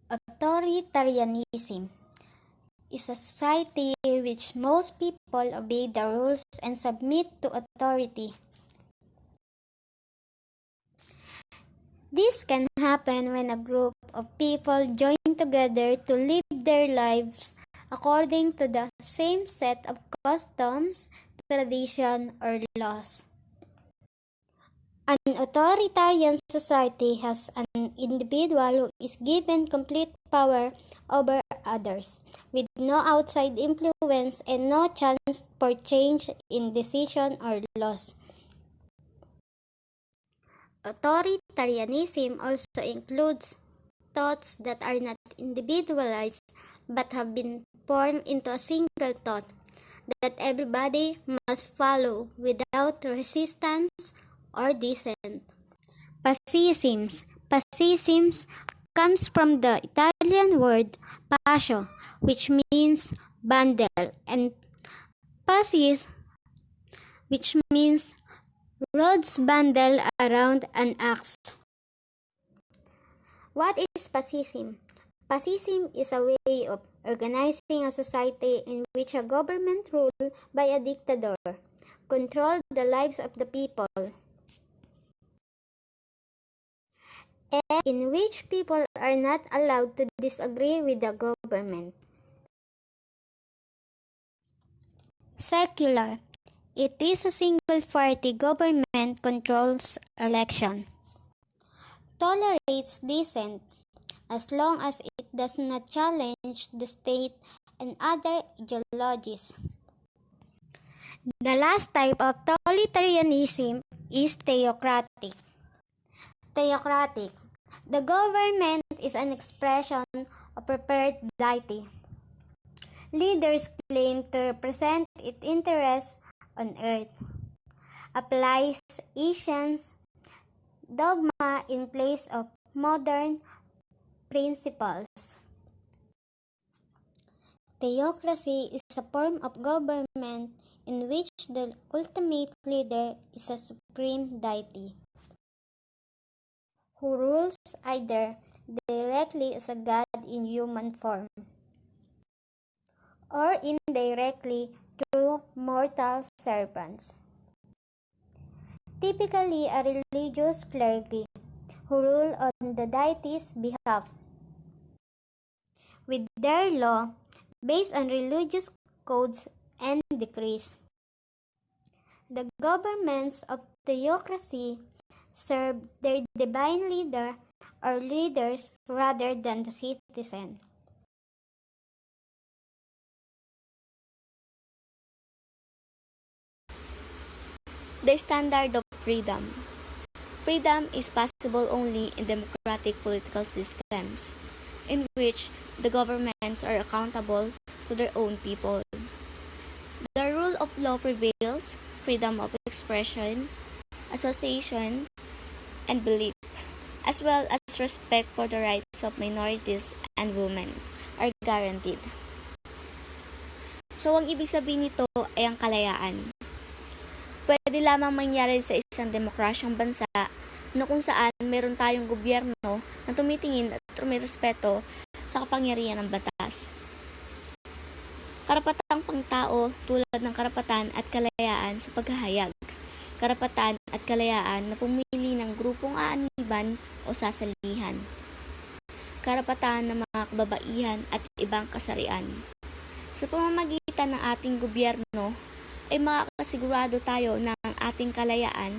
Authoritarianism is a society in which most people obey the rules and submit to authority. This can happen when a group of people join together to live their lives according to the same set of customs, tradition, or laws. An authoritarian society has an individual who is given complete power over others, with no outside influence and no chance for change in decision or laws. Authoritarianism also includes thoughts that are not individualized but have been formed into a single thought that everybody must follow without resistance or dissent. Fascism comes from the Italian word fascio, which means bundle, and fascis, which means rods bundle around an axe. What is fascism? Fascism is a way of organizing a society in which a government ruled by a dictator controlled the lives of the people, and in which people are not allowed to disagree with the government. Secular. It is a single-party government controls election, tolerates dissent, as long as it does not challenge the state and other ideologies. The last type of totalitarianism is theocratic. Theocratic. The government is an expression of prepared deity. Leaders claim to represent its interests on earth, applies ancient dogma in place of modern principles. Theocracy is a form of government in which the ultimate leader is a supreme deity, who rules either directly as a god in human form, or indirectly through mortal servants. Typically a religious clergy who rule on the deity's behalf, with their law based on religious codes and decrees. The governments of theocracy serve their divine leader or leaders rather than the citizen. The standard of freedom. Freedom is possible only in democratic political systems, in which the governments are accountable to their own people. The rule of law prevails, freedom of expression, association, and belief, as well as respect for the rights of minorities and women, are guaranteed. So, ang ibig sabihin nito ay ang kalayaan. Pwede lamang mangyari sa isang demokrasyang bansa na kung saan meron tayong gobyerno na tumitingin at rumirespeto sa kapangyarihan ng batas. Karapatang pangtao tulad ng karapatan at kalayaan sa paghahayag, karapatan at kalayaan na pumili ng grupong aaniban o sasalihan, karapatan ng mga kababaihan at ibang kasarian. Sa pamamagitan ng ating gobyerno ay makakasigurado tayo na ang ating kalayaan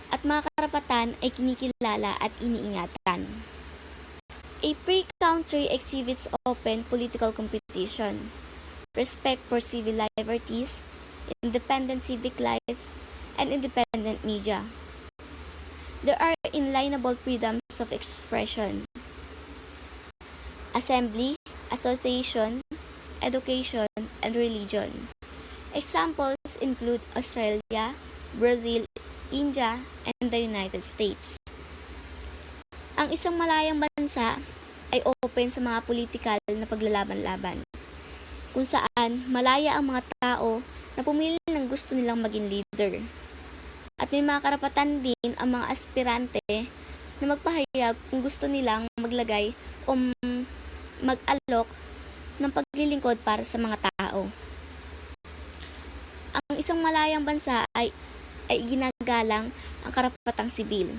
at mga karapatan ay kinikilala at iniingatan. A free country exhibits open political competition, respect for civil liberties, independent civic life, and independent media. There are inalienable freedoms of expression, assembly, association, education, and religion. Examples include Australia, Brazil, India, and the United States. Ang isang malayang bansa ay open sa mga politikal na paglalaban-laban, kung saan malaya ang mga tao na pumili ng gusto nilang maging leader. At may mga karapatan din ang mga aspirante na magpahayag kung gusto nilang maglagay o mag-alok ng paglilingkod para sa mga tao. Ang isang malayang bansa ay ginagalang ang karapatang sibil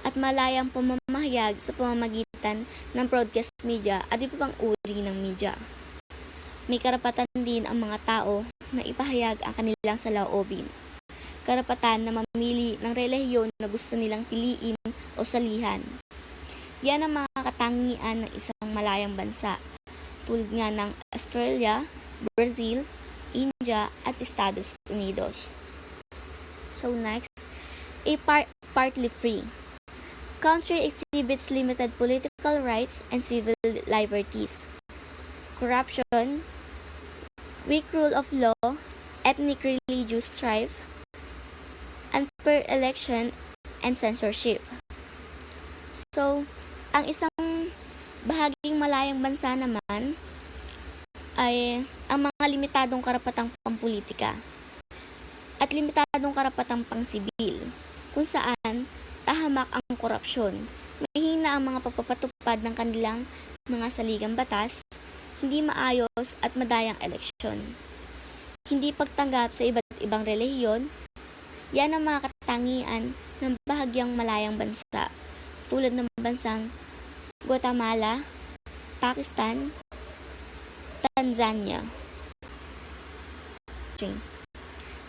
at malayang pamamahayag sa pamamagitan ng broadcast media at iba pang uri ng media. May karapatan din ang mga tao na ipahayag ang kanilang saloobin. Karapatan na mamili ng relihiyon na gusto nilang piliin o salihan. Yan ang mga katangian ng isang malayang bansa, tulad nga ng Australia, Brazil, India, at Estados Unidos. So next, partly free. Country exhibits limited political rights and civil liberties. Corruption, weak rule of law, ethnic religious strife, unfair election, and censorship. So, ang isang bahaging malayang bansa naman ay ang mga limitadong karapatang pampolitika at limitadong karapatang pangsibil, kung saan tahamak ang korupsyon, mahina ang mga pagpapatupad ng kanilang mga saligang batas, hindi maayos at madayang eleksyon, hindi pagtanggap sa iba't ibang relihiyon. Yan ang mga katangian ng bahagyang malayang bansa, tulad ng bansang Guatemala, Pakistan, Tanzania.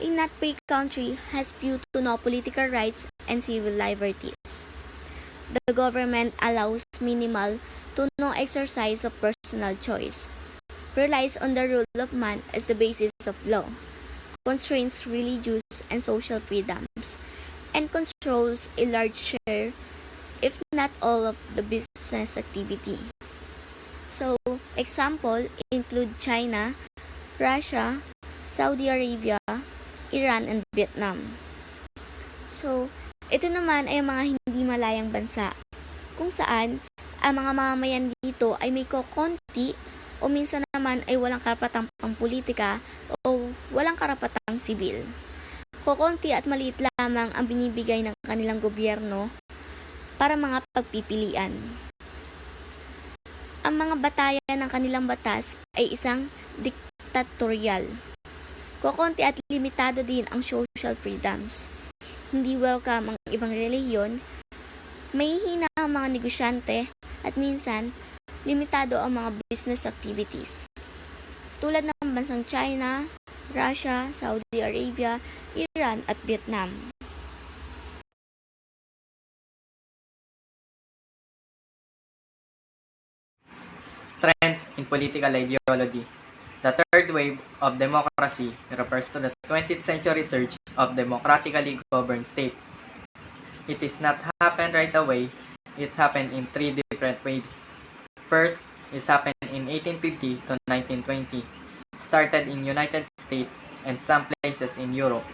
A not free country has few to no political rights and civil liberties. The government allows minimal to no exercise of personal choice, relies on the rule of man as the basis of law, constrains religious and social freedoms, and controls a large share, if not all, of the business activity. So, example include China, Russia, Saudi Arabia, Iran, and Vietnam. So, ito naman ay mga hindi malayang bansa, kung saan ang mga mamamayan dito ay may kokonti o minsan naman ay walang karapatang pampolitika o walang karapatang sibil. Kokonti at maliit lamang ang binibigay ng kanilang gobyerno para mga pagpipilian. Ang mga batayan ng kanilang batas ay isang diktatorial. Kokonti at limitado din ang social freedoms. Hindi welcome ang ibang relihiyon, may hina ang mga negosyante at minsan limitado ang mga business activities. Tulad ng bansang China, Russia, Saudi Arabia, Iran at Vietnam. Trends in political ideology. The third wave of democracy refers to the 20th century surge of democratically governed state. It is not happened right away. It happened in three different waves. First, it happened in 1850 to 1920. Started in United States and some places in Europe,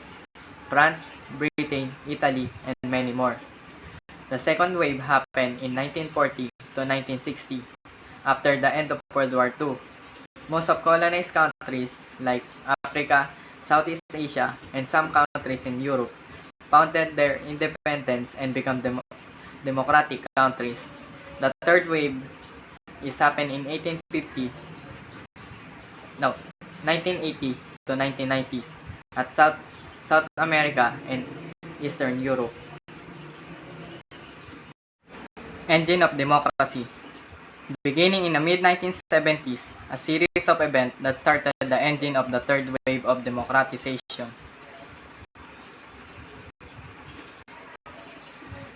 France, Britain, Italy, and many more. The second wave happened in 1940 to 1960. after the end of World War II. Most of colonized countries like Africa, Southeast Asia, and some countries in Europe founded their independence and become democratic countries. The third wave is happened in 1980 to 1990s at South America and Eastern Europe. Engine of democracy. Beginning in the mid-1970s, a series of events that started the engine of the third wave of democratization.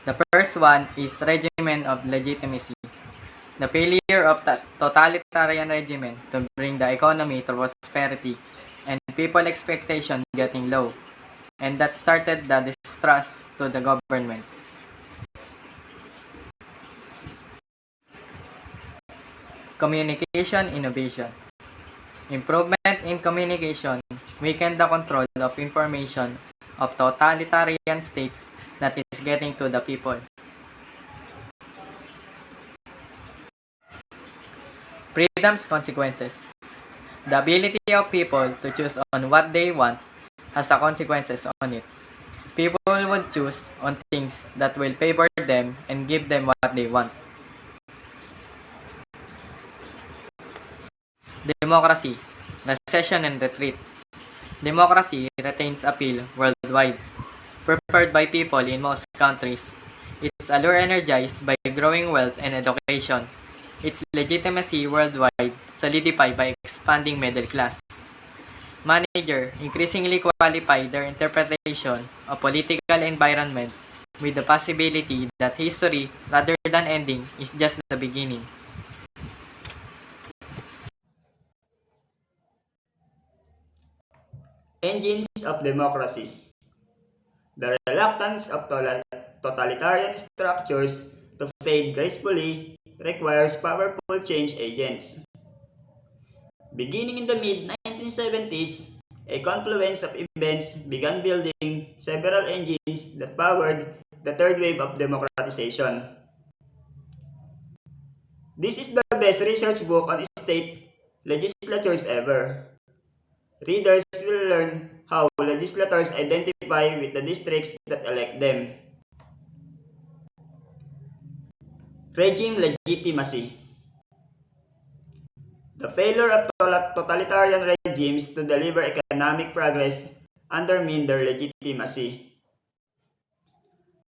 The first one is regimen of legitimacy. The failure of the totalitarian regime to bring the economy to prosperity and people expectation getting low, and that started the distrust to the government. Communication innovation. Improvement in communication weakened the control of information of totalitarian states that is getting to the people. Freedom's consequences. The ability of people to choose on what they want has a consequences on it. People would choose on things that will favor them and give them what they want. Democracy, recession and retreat. Democracy retains appeal worldwide, preferred by people in most countries. Its allure energized by growing wealth and education. Its legitimacy worldwide solidified by expanding middle class. Manager increasingly qualify their interpretation of political environment with the possibility that history, rather than ending, is just the beginning. Engines of democracy. The reluctance of totalitarian structures to fade gracefully requires powerful change agents. Beginning in the mid-1970s, a confluence of events began building several engines that powered the third wave of democratization. This is the best research book on state legislatures ever. Readers will learn how legislators identify with the districts that elect them. Regime legitimacy. The failure of totalitarian regimes to deliver economic progress undermine their legitimacy.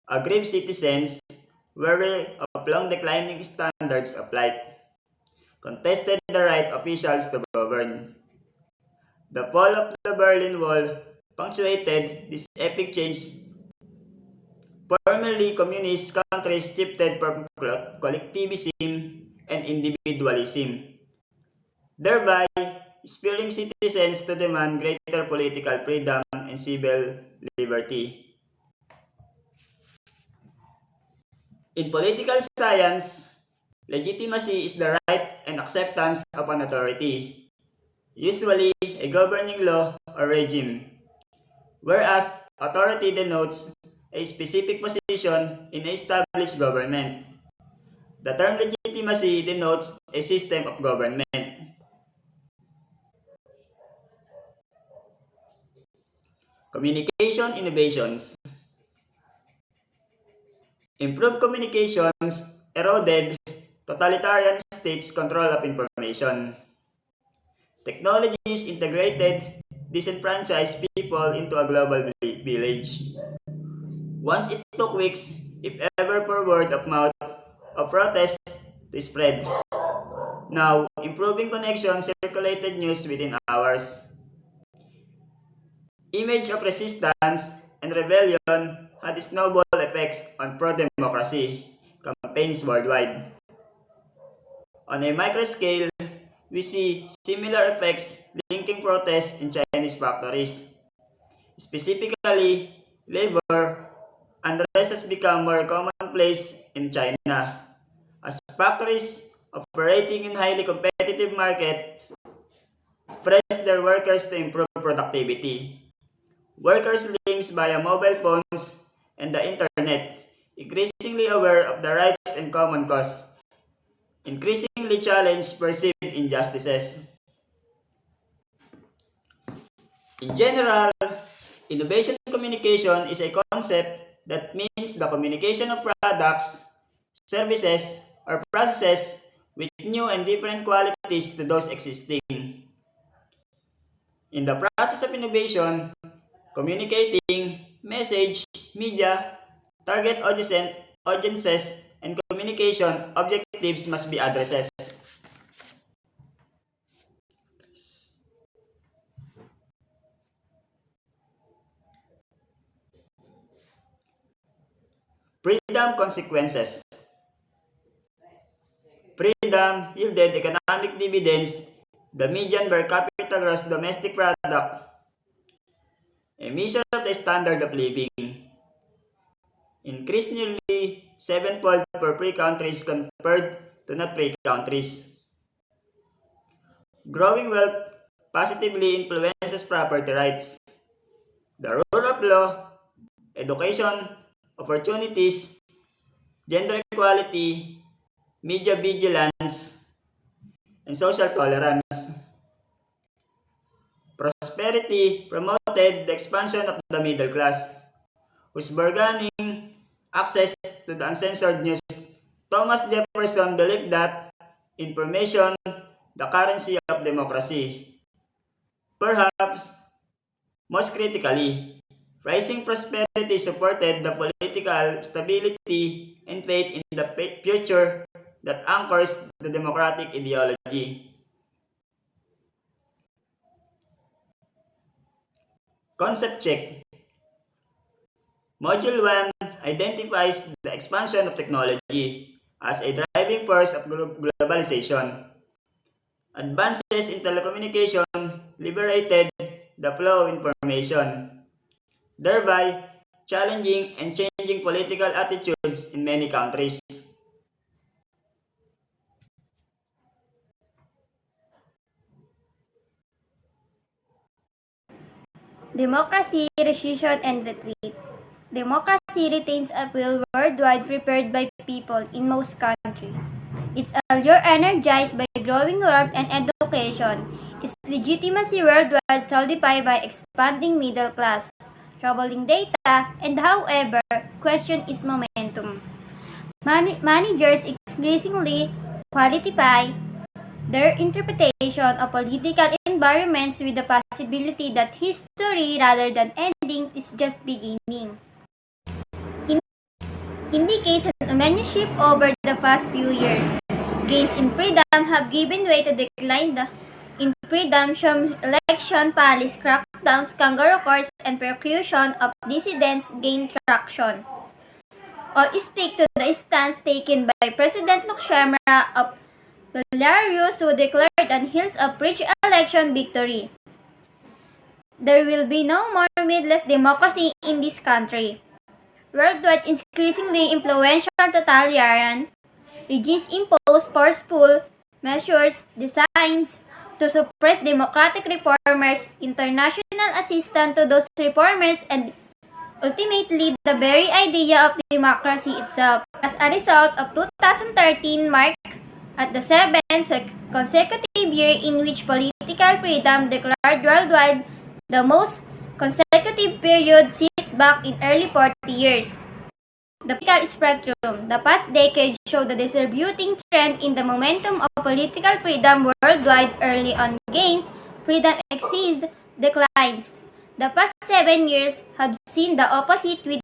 Aggrieved citizens, wary of long declining standards of life, contested the right officials to govern. The fall of the Berlin Wall punctuated this epic change. Formerly communist countries shifted from collectivism and individualism, thereby spurring citizens to demand greater political freedom and civil liberty. In political science, legitimacy is the right and acceptance of an authority, usually a governing law or regime, whereas authority denotes a specific position in an established government. The term legitimacy denotes a system of government. Communication innovations. Improved communications eroded totalitarian states' control of information. Technologies integrated disenfranchised people into a global village. Once it took weeks, if ever, for word of mouth of protest to spread. Now, improving connection circulated news within hours. Image of resistance and rebellion had snowball effects on pro-democracy campaigns worldwide. On a micro scale, we see similar effects linking protests in Chinese factories. Specifically, labor unrest has become more commonplace in China, as factories operating in highly competitive markets press their workers to improve productivity. Workers links via mobile phones and the internet, increasingly aware of the rights and common cause, increasingly challenge perceived injustices. In general, innovation communication is a concept that means the communication of products, services, or processes with new and different qualities to those existing. In the process of innovation, communicating, message, media, target audiences, and communication objectives must be addressed. Freedom consequences. Freedom yielded economic dividends. The median per capita gross domestic product, a measure of the standard of living, increased nearly sevenfold for free countries compared to not free countries. Growing wealth positively influences property rights. The rule of law, education, opportunities, gender equality, media vigilance, and social tolerance. Prosperity promoted the expansion of the middle class, whose bargaining access to the uncensored news. Thomas Jefferson believed that information, the currency of democracy. Perhaps most critically, rising prosperity supported the political stability and faith in the future that anchors the democratic ideology. Concept check. Module 1 identifies the expansion of technology as a driving force of globalization. Advances in telecommunication liberated the flow of information, thereby challenging and changing political attitudes in many countries. Democracy, recession, and retreat. Democracy retains appeal worldwide prepared by people in most countries. Its allure energized by growing wealth and education. Its legitimacy worldwide solidified by expanding middle class. Troubling data, and however, question its momentum. Managers increasingly qualify their interpretation of political environments with the possibility that history, rather than ending, is just beginning. Indicates an menu shift over the past few years. Gains in freedom have given way to decline in freedom from election policy crackdowns, kangaroo courts, and persecution of dissidents gain traction. All speak to the stance taken by President Luxembourg of Belarus, who declared on heels of pre-election victory. There will be no more midless democracy in this country. Worldwide, increasingly influential totalitarian regimes impose forceful measures designed to suppress democratic reformers, international assistance to those reformers, and ultimately the very idea of democracy itself. As a result of 2013 marked at the seventh consecutive year in which political freedom declared worldwide, the most consecutive period set back in early 40 years. The political spectrum. The past decade showed the distributing trend in the momentum of political freedom worldwide. Early on gains, freedom exceeds declines. The past 7 years have seen the opposite, with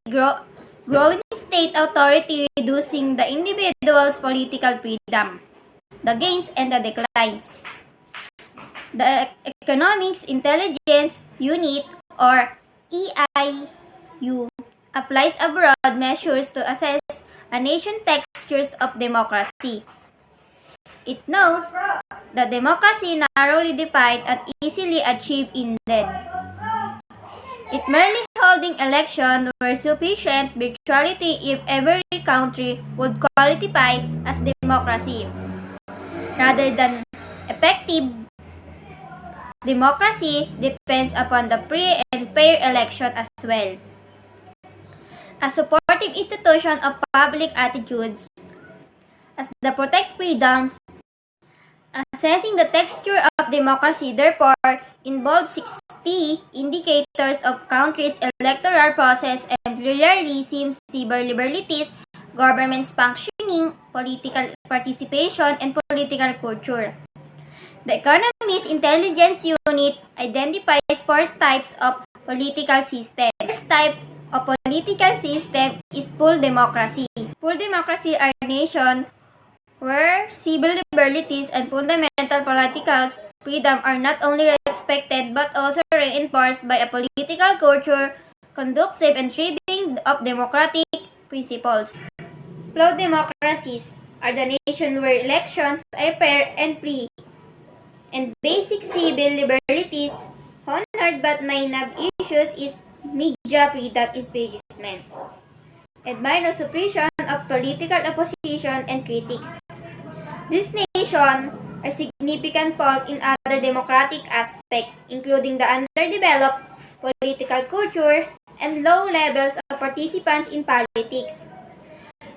growing state authority reducing the individual's political freedom, the gains and the declines. The Economics Intelligence Unit, or EIU, applies abroad measures to assess a nation's textures of democracy. It knows that democracy narrowly defined and easily achieved indeed. It merely holding elections were sufficient virtuality if every country would qualify as democracy. Rather than effective democracy depends upon the free and fair election as well. A supportive institution of public attitudes. as the protect freedoms. Assessing the texture of democracy, therefore, involves 60 indicators of countries' electoral process and pluralism, civil liberties, government's functioning, political participation, and political culture. The Economist Intelligence Unit identifies four types of political system. The first type of political system is full democracy. Full democracy are nations where civil liberties and fundamental political freedom are not only respected but also reinforced by a political culture conducive and thriving of democratic principles. Flawed democracies are the nation where elections are fair and free, and basic civil liberties honored but minor issues is media freedom is engagement, and minor suppression of political opposition and critics. This nation are significant fault in other democratic aspects, including the underdeveloped political culture and low levels of participants in politics,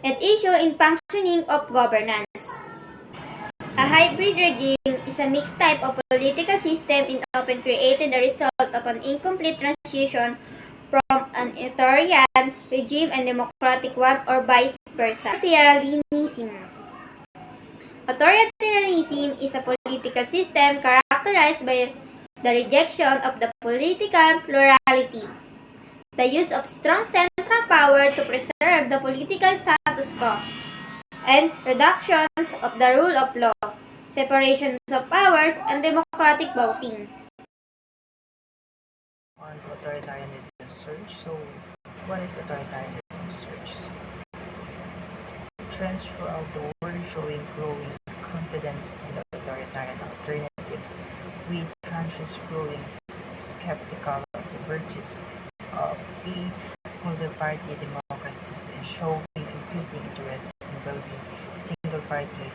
and issue in functioning of governance. A hybrid regime is a mixed type of political system in often created the result of an incomplete transition from an authoritarian regime and democratic one or vice versa. Authoritarianism. Authoritarianism is a political system characterized by the rejection of the political plurality, the use of strong central power to preserve the political status quo, and reductions of the rule of law, separations of powers, and democratic voting. On authoritarianism surge. So, what is authoritarianism surge? Trends throughout the world showing growing confidence in the authoritarian alternatives, with countries growing skeptical of the virtues of a multi-party democracies and showing increasing interest in building single-party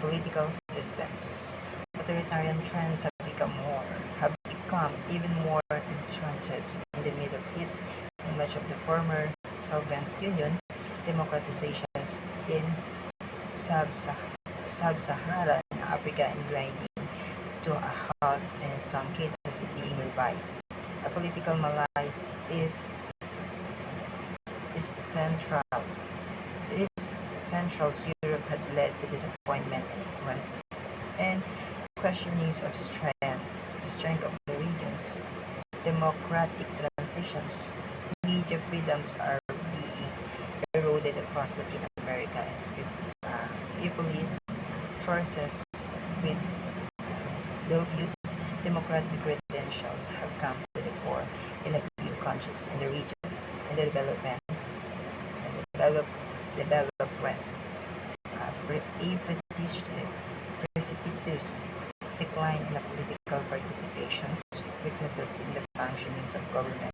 political systems. Authoritarian trends have become even more entrenched in the Middle East and much of the former Soviet Union. Democratizations in sub-Saharan Africa and grinding to a halt, and in some cases being revised. A political malaise is central. Central Europe had led to disappointment and questionings of strength of the regions. Democratic transitions, media freedoms are being eroded across Latin America, and populist forces with dubious democratic credentials have come to the fore in a few countries in the regions. In the developed West, precipitous decline in the political participations, weaknesses in the functionings of government,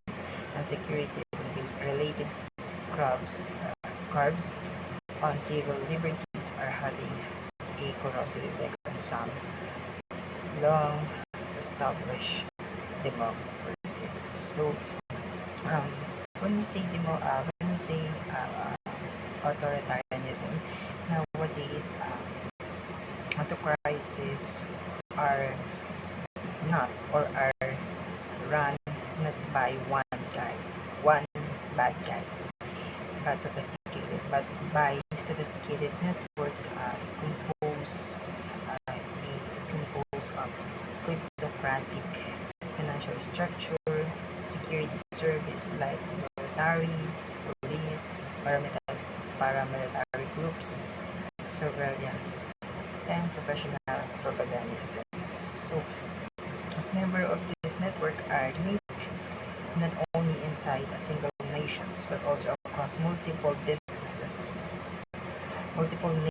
and security-related curbs on civil liberties are having a corrosive effect on some long-established democracies. So, when we say authoritarianism, nowadays autocracies are not or are run not by one bad guy, but by sophisticated network. It composed of kleptocratic financial structure, security service like military, police, paramilitary groups, surveillance, and professional propagandists. So, members of this network are linked not only inside a single nation but also across multiple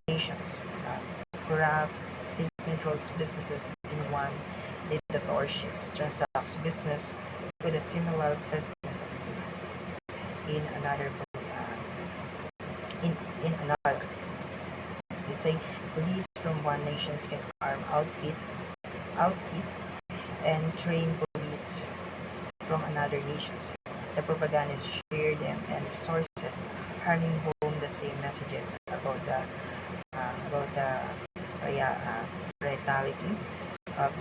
nations. Corrupt, state controls businesses in one, dictatorships transacts business with a similar businesses in another. In another, let's say, police from one nation can outfit and train police from another nations. The propagandists share them and resources, hammering home the same messages about the about the reality of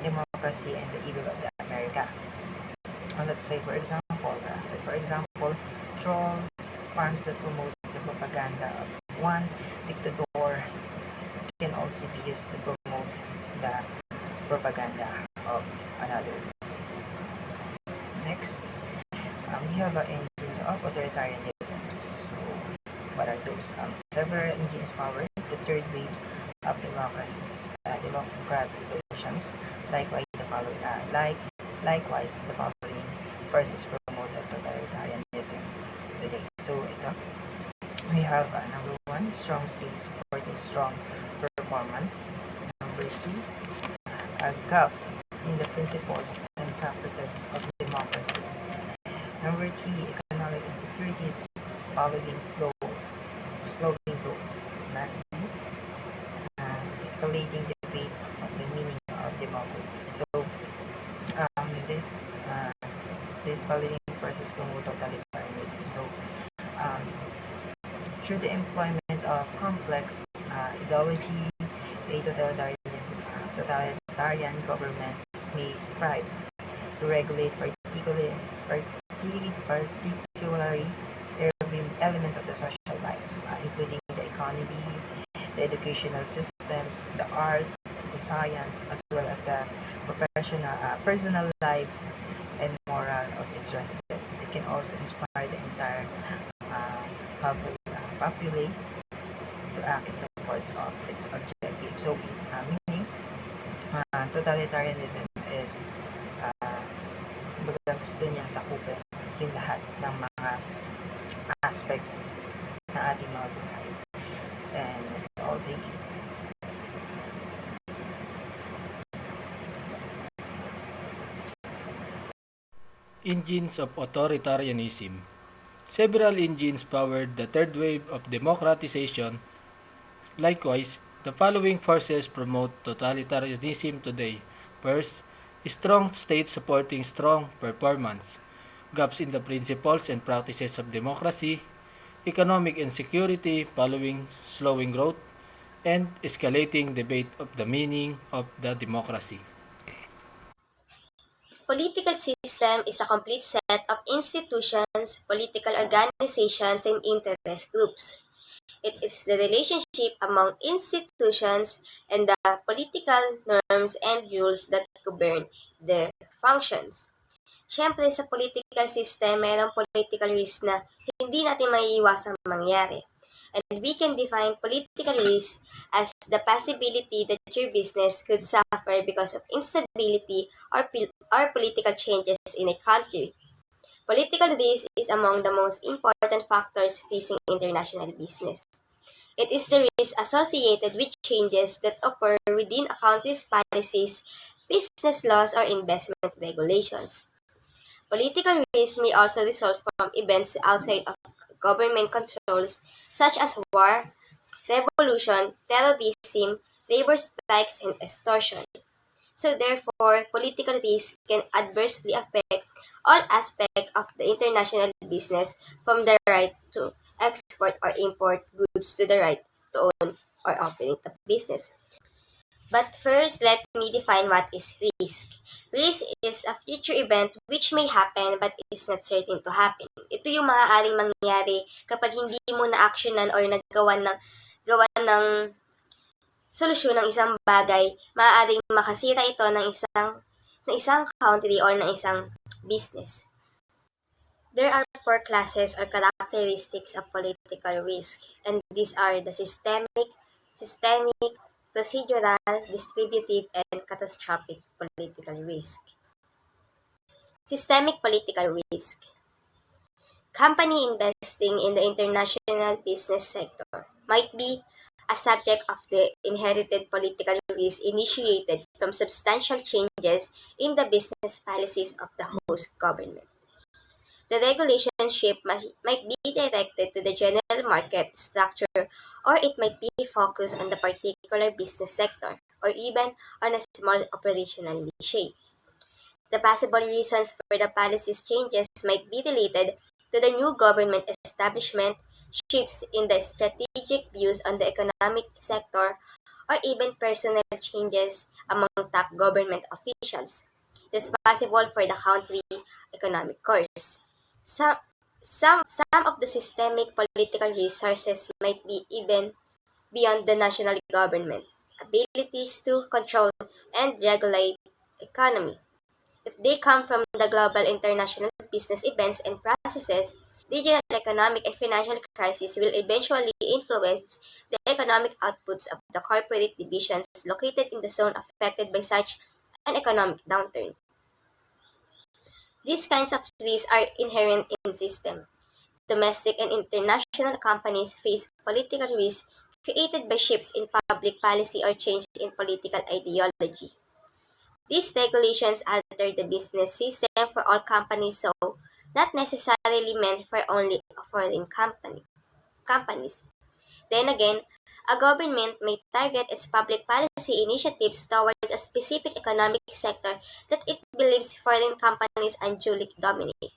democracy and the evil of the America. Let's say, for example, troll farms that promotes the propaganda of one dictator can also be used to promote the propaganda of another. Next, we have engines of authoritarianism. So, what are those? Several engines power the third waves of democratizations. Likewise, the following forces promote the totalitarianism today. So, ito, we have number one, strong states supporting strong performance. Number two, a gap in the principles and practices of democracies. Number three, economic insecurities following slowing growth. Lastly, escalating debate of the meaning of democracy. So, this following forces promote totalitarianism. So, through the employment of complex ideology, a totalitarian government may strive to regulate particularly elements of the social life, including the economy, the educational systems, the art, the science, as well as the personal lives and moral of its residents. It can also inspire the entire populace to act in support of its objective. So, meaning, totalitarianism is gusto niyang sakupin yung lahat ng mga aspect ng ating mga buhay. And that's all. Thank you. Engines of authoritarianism. Several engines powered the third wave of democratization. Likewise, the following forces promote totalitarianism today. First, strong states supporting strong performance, gaps in the principles and practices of democracy, economic insecurity following slowing growth, and escalating debate of the meaning of the democracy. Political system is a complete set of institutions, political organizations, and interest groups. It is the relationship among institutions and the political norms and rules that govern their functions. Siyempre, sa political system, mayroong political risk na hindi natin maiiwasang mangyari. And we can define political risk as the possibility that your business could suffer because of instability or political changes in a country. Political risk is among the most important factors facing international business. It is the risk associated with changes that occur within a country's policies, business laws, or investment regulations. Political risk may also result from events outside of government controls, such as war, revolution, terrorism, labor strikes, and extortion. So therefore, political risk can adversely affect all aspects of the international business, from the right to export or import goods to the right to own or operate a business. But first, let me define what is risk. Risk is a future event which may happen but is not certain to happen. Ito yung maaaring mangyari kapag hindi mo na-actionan or gawa ng solusyon ng isang bagay. Maaaring makasira ito ng isang country or ng isang business. There are 4 classes or characteristics of political risk, and these are the systemic, procedural, distributive, and catastrophic political risk. Systemic political risk. Company investing in the international business sector might be a subject of the inherited political risk initiated from substantial changes in the business policies of the host government. The relationship might be directed to the general market structure, or it might be focused on the particular business sector, or even on a small operational niche. The possible reasons for the policies changes might be related to the new government establishment, shifts in the strategic views on the economic sector, or even personal changes among top government officials. It is possible for the country economic course. Some, some of the systemic political resources might be even beyond the national government abilities to control and regulate economy. If they come from the global international business events and processes, regional economic and financial crises will eventually influence the economic outputs of the corporate divisions located in the zone affected by such an economic downturn. These kinds of risks are inherent in the system. Domestic and international companies face political risks created by shifts in public policy or change in political ideology. These regulations alter the business system for all companies, so not necessarily meant for only foreign companies. Then again, a government may target its public policy initiatives toward a specific economic sector that it believes foreign companies unduly dominate.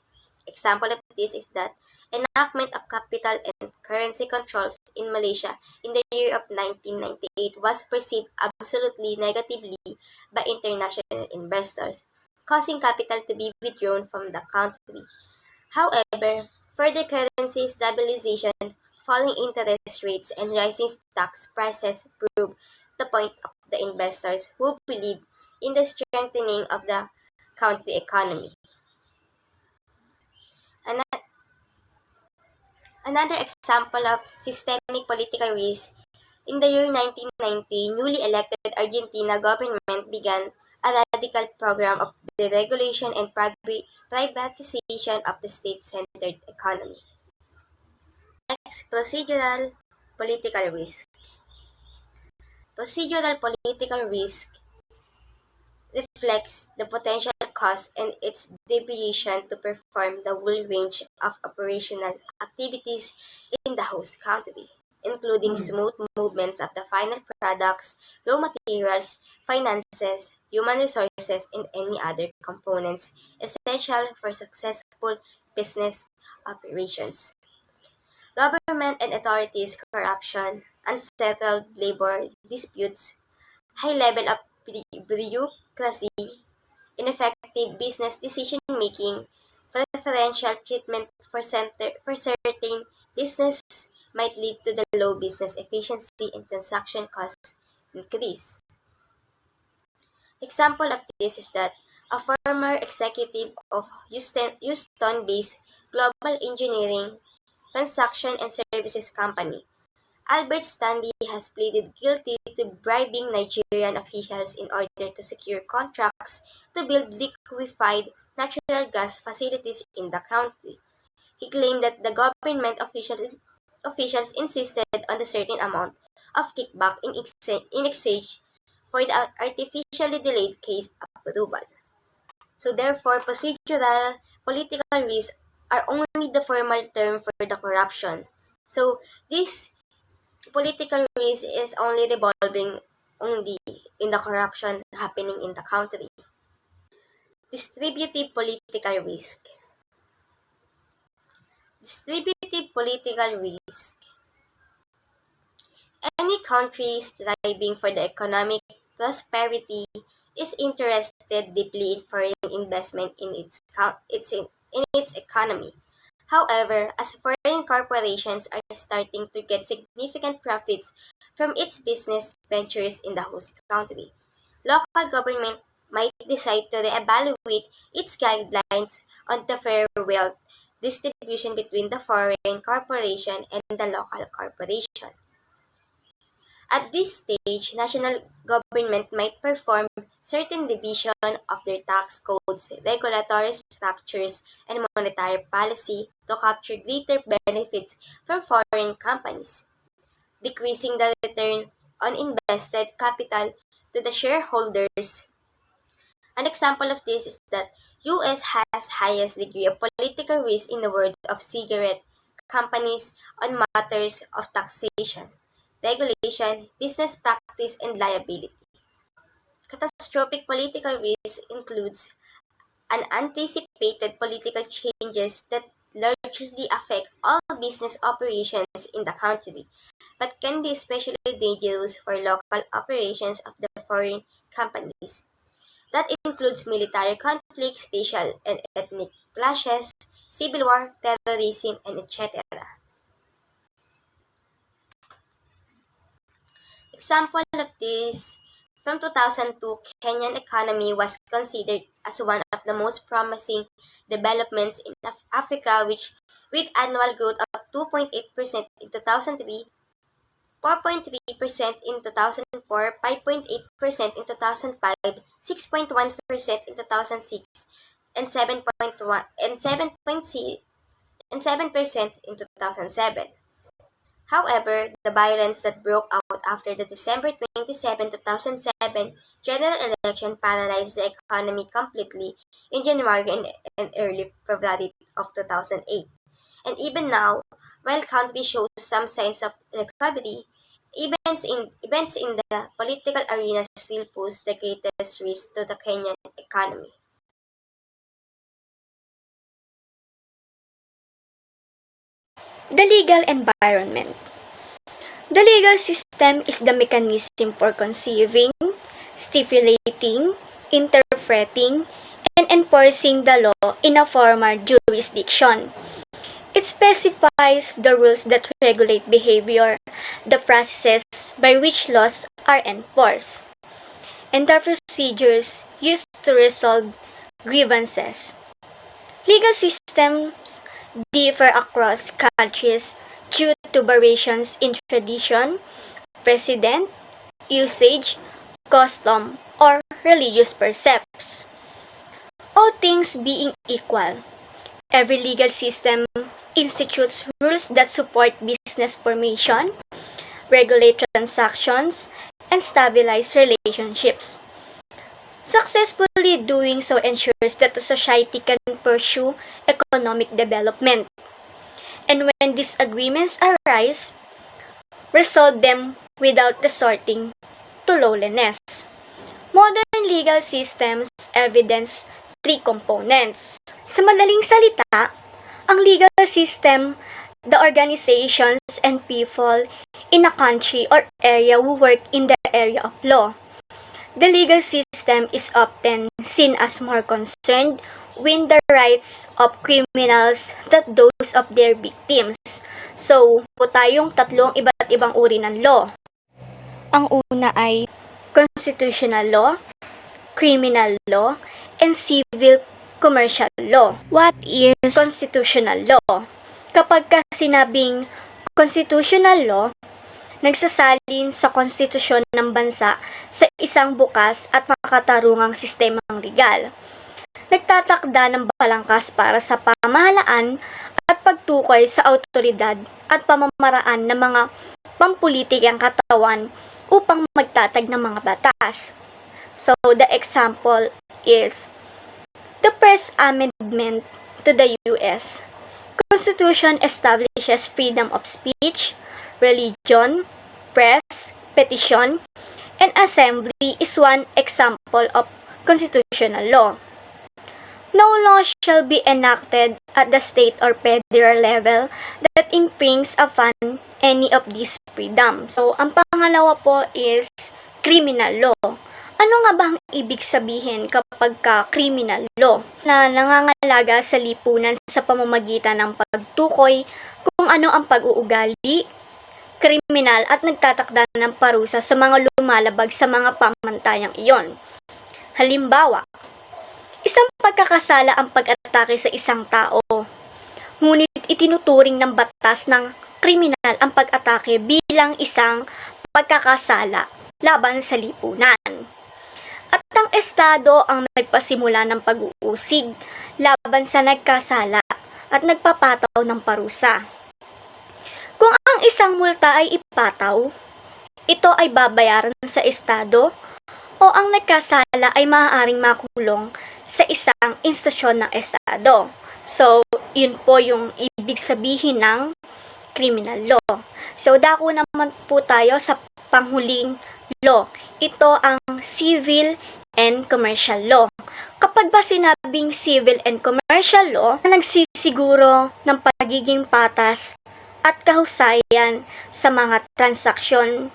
Example of this is that enactment of capital and currency controls in Malaysia in the year of 1998 was perceived absolutely negatively by international investors, causing capital to be withdrawn from the country. However, further currency stabilization, falling interest rates, and rising stocks prices prove the point of the investors who believe in the strengthening of the country economy. Ano- Another example of systemic political risk, in the year 1990, newly elected Argentina government began a radical program of deregulation and privatization of the state-centered economy. Next, procedural political risk. Procedural political risk reflects the potential cost and its deviation to perform the full range of operational activities in the host country, including smooth movements of the final products, raw materials, finances, human resources, and any other components essential for successful business operations. Government and authorities corruption, unsettled labor disputes, high level of bureaucracy, ineffective business decision-making, preferential treatment for certain business might lead to the low business efficiency and transaction costs increase. Example of this is that a former executive of Houston-based global engineering, construction, and services company, Albert Stanley, has pleaded guilty to bribing Nigerian officials in order to secure contracts to build liquefied natural gas facilities in the country. He claimed that the government officials insisted on a certain amount of kickback in exchange for the artificially delayed case approval. So therefore, procedural political risks are only the formal term for the corruption. So this political risk is only revolving only in the corruption happening in the country. Distributive political risk. Distributive political risk. Any country striving for the economic prosperity is interested deeply in foreign investment in its economy. However, as foreign corporations are starting to get significant profits from its business ventures in the host country, local government might decide to reevaluate its guidelines on the fair wealth distribution between the foreign corporation and the local corporation. At this stage, national government might perform certain revision of their tax codes, regulatory structures, and monetary policy to capture greater benefits from foreign companies, decreasing the return on invested capital to the shareholders. An example of this is that US has highest degree of political risk in the world of cigarette companies on matters of taxation, regulation, business practice, and liability. Catastrophic political risk includes unanticipated political changes that largely affect all business operations in the country, but can be especially dangerous for local operations of the foreign companies. That includes military conflicts, racial and ethnic clashes, civil war, terrorism, and etc. Example of this, from 2002, Kenyan economy was considered as one of the most promising developments in Africa, which with annual growth of 2.8% in 2003, 4.3% in 2004, 5.8% in 2005, 6.1% in 2006, and 7.1 and 7% in 2007. However, the violence that broke out after the December 27, 2007 general election paralyzed the economy completely in January and early February of 2008. And even now, while country shows some signs of recovery, events in the political arena still pose the greatest risk to the Kenyan economy. The legal environment. The legal system is the mechanism for conceiving, stipulating, interpreting, and enforcing the law in a formal jurisdiction. It specifies the rules that regulate behavior, the processes by which laws are enforced, and the procedures used to resolve grievances. Legal systems differ across countries due to variations in tradition, precedent, usage, custom, or religious precepts. All things being equal, every legal system institutes rules that support business formation, regulate transactions, and stabilize relationships. Successfully doing so ensures that the society can pursue economic development. And when disagreements arise, resolve them without resorting to lawlessness. Modern legal systems evidence three components. Sa madaling salita, ang legal system, the organizations and people in a country or area who work in the area of law. The legal system is often seen as more concerned with the rights of criminals than those of their victims. So, po tayong tatlong iba't ibang uri ng law. Ang una ay constitutional law, criminal law, and civil commercial law. What is constitutional law? Kapag sinabing constitutional law, nagsasalin sa konstitusyon ng bansa sa isang bukas at makatarungang sistemang legal. Nagtatakda ng balangkas para sa pamahalaan at pagtukoy sa autoridad at pamamaraan ng mga pampulitikang katawan upang magtatag ng mga batas. So, the example is the First Amendment to the U.S. Constitution establishes freedom of speech, religion, press, petition, and assembly is one example of constitutional law. No law shall be enacted at the state or federal level that infringes upon any of these freedoms. So, ang pangalawa po is criminal law. Ano nga ba ang ibig sabihin kapag criminal law? Na nangangalaga sa lipunan sa pamamagitan ng pagtukoy kung ano ang pag-uugali, kriminal at nagtatakda ng parusa sa mga lumalabag sa mga pamantayang iyon. Halimbawa, isang pagkakasala ang pag-atake sa isang tao, ngunit itinuturing ng batas ng kriminal ang pag-atake bilang isang pagkakasala laban sa lipunan. At ang Estado ang nagpasimula ng pag-uusig laban sa nagkasala at nagpapataw ng parusa. Kung ang isang multa ay ipataw, ito ay babayaran sa Estado o ang nagkasala ay maaaring makulong sa isang institusyon ng Estado. So, yun po yung ibig sabihin ng criminal law. So, dako naman po tayo sa panghuling law. Ito ang civil and commercial law. Kapag ba sinabing civil and commercial law, nagsisimula pagsisiguro ng pagiging patas at kahusayan sa mga transaksyon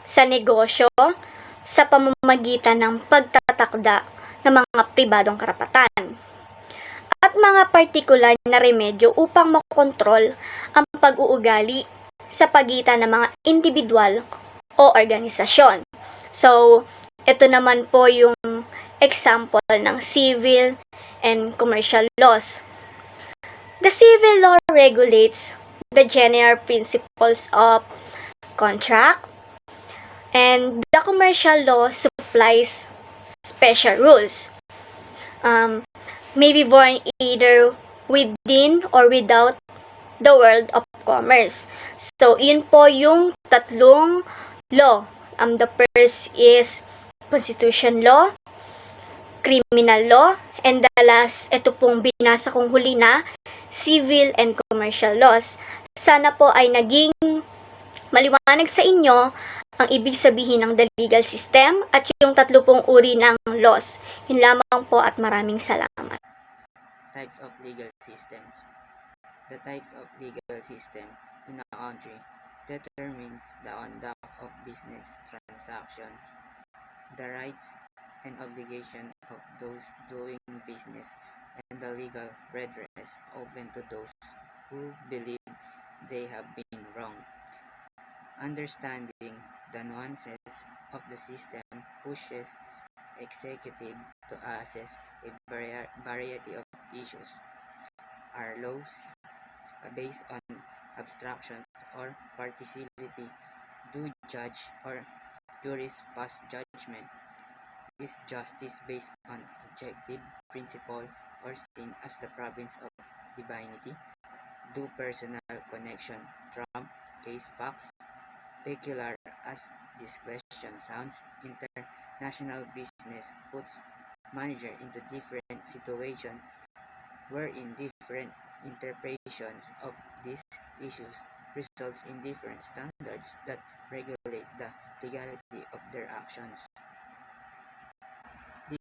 sa negosyo sa pamamagitan ng pagtatakda ng mga pribadong karapatan at mga partikular na remedyo upang makontrol ang pag-uugali sa pagitan ng mga individual o organisasyon. So, ito naman po yung example ng civil and commercial laws. The civil law regulates the general principles of contract, and the commercial law supplies special rules. May be born either within or without the world of commerce. So, yun po yung tatlong law. The first is constitution law, criminal law, and the last, ito pong binasa kong huli na, civil and commercial laws. Sana po ay naging maliwanag sa inyo ang ibig sabihin ng the legal system at yung tatlo pong uri ng laws. Yun lamang po at maraming salamat. Types of legal systems. The types of legal system in a country determines the conduct of business transactions, the rights and obligation of those doing business, and the legal redress open to those who believe they have been wrong. Understanding the nuances of the system pushes executive to assess a variety of issues. Are laws based on abstractions or partiality? Do judge or juries pass judgment? Is justice based on objective principle or seen as the province of divinity? Do personal connection trump case facts? Peculiar as this question sounds, international business puts manager into different situation wherein different interpretations of these issues results in different standards that regulate the legality of their actions.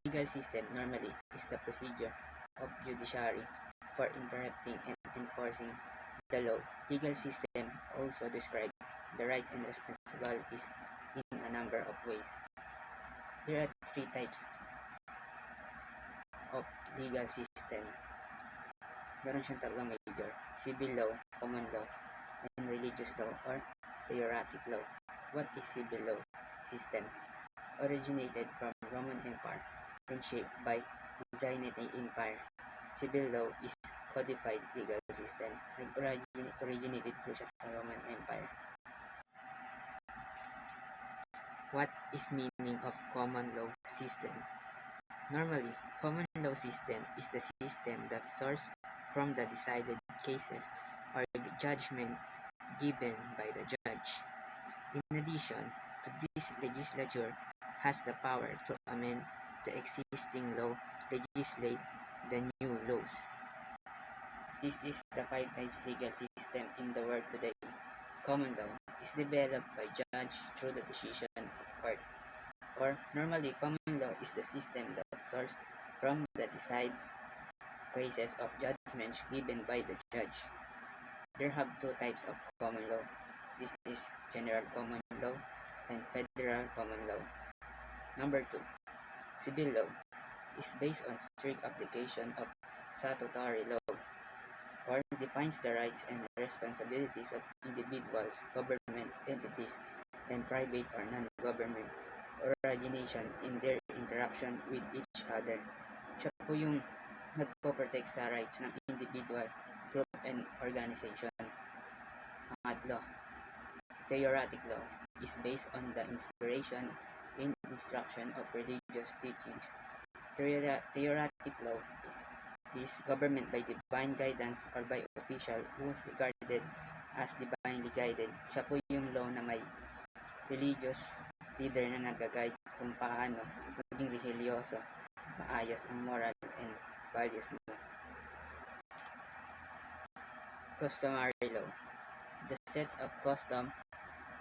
Legal system normally is the procedure of judiciary for interpreting and enforcing the law. Legal system also describe the rights and responsibilities in a number of ways. There are three types of legal system. Meron siyang tatlong major: civil law, common law, and religious law or theocratic law. What is civil law system? Originated from Roman Empire and shaped by Byzantine Empire, civil law is codified legal system. Originated po siya sa Roman Empire. What is meaning of common law system? Normally, common law system is the system that sources from the decided cases or judgment given by the judge. In addition to this, legislature has the power to amend the existing law, legislate the new laws. This is the 5 types legal system in the world today. Common law is developed by judge through the decision of court. Or normally, common law is the system that sources from the decided cases of judgments given by the judge. There have 2 types of common law. This is general common law and federal common law. Number 2, civil law is based on strict application of statutory law, or defines the rights and responsibilities of individuals, government entities, and private or non-government organization in their interaction with each other. Siya po yung nagpo-protect sa rights ng individual, group, and organization. Pangatlo, theocratic law is based on the inspiration and instruction of religious teachings. Theocratic law is government by divine guidance or by official who regarded as divinely guided. Siya po yung law na may religious leader na nag-guide kung paano maging religyoso, maayos ang moral and values mo. Customary law, the sets of custom,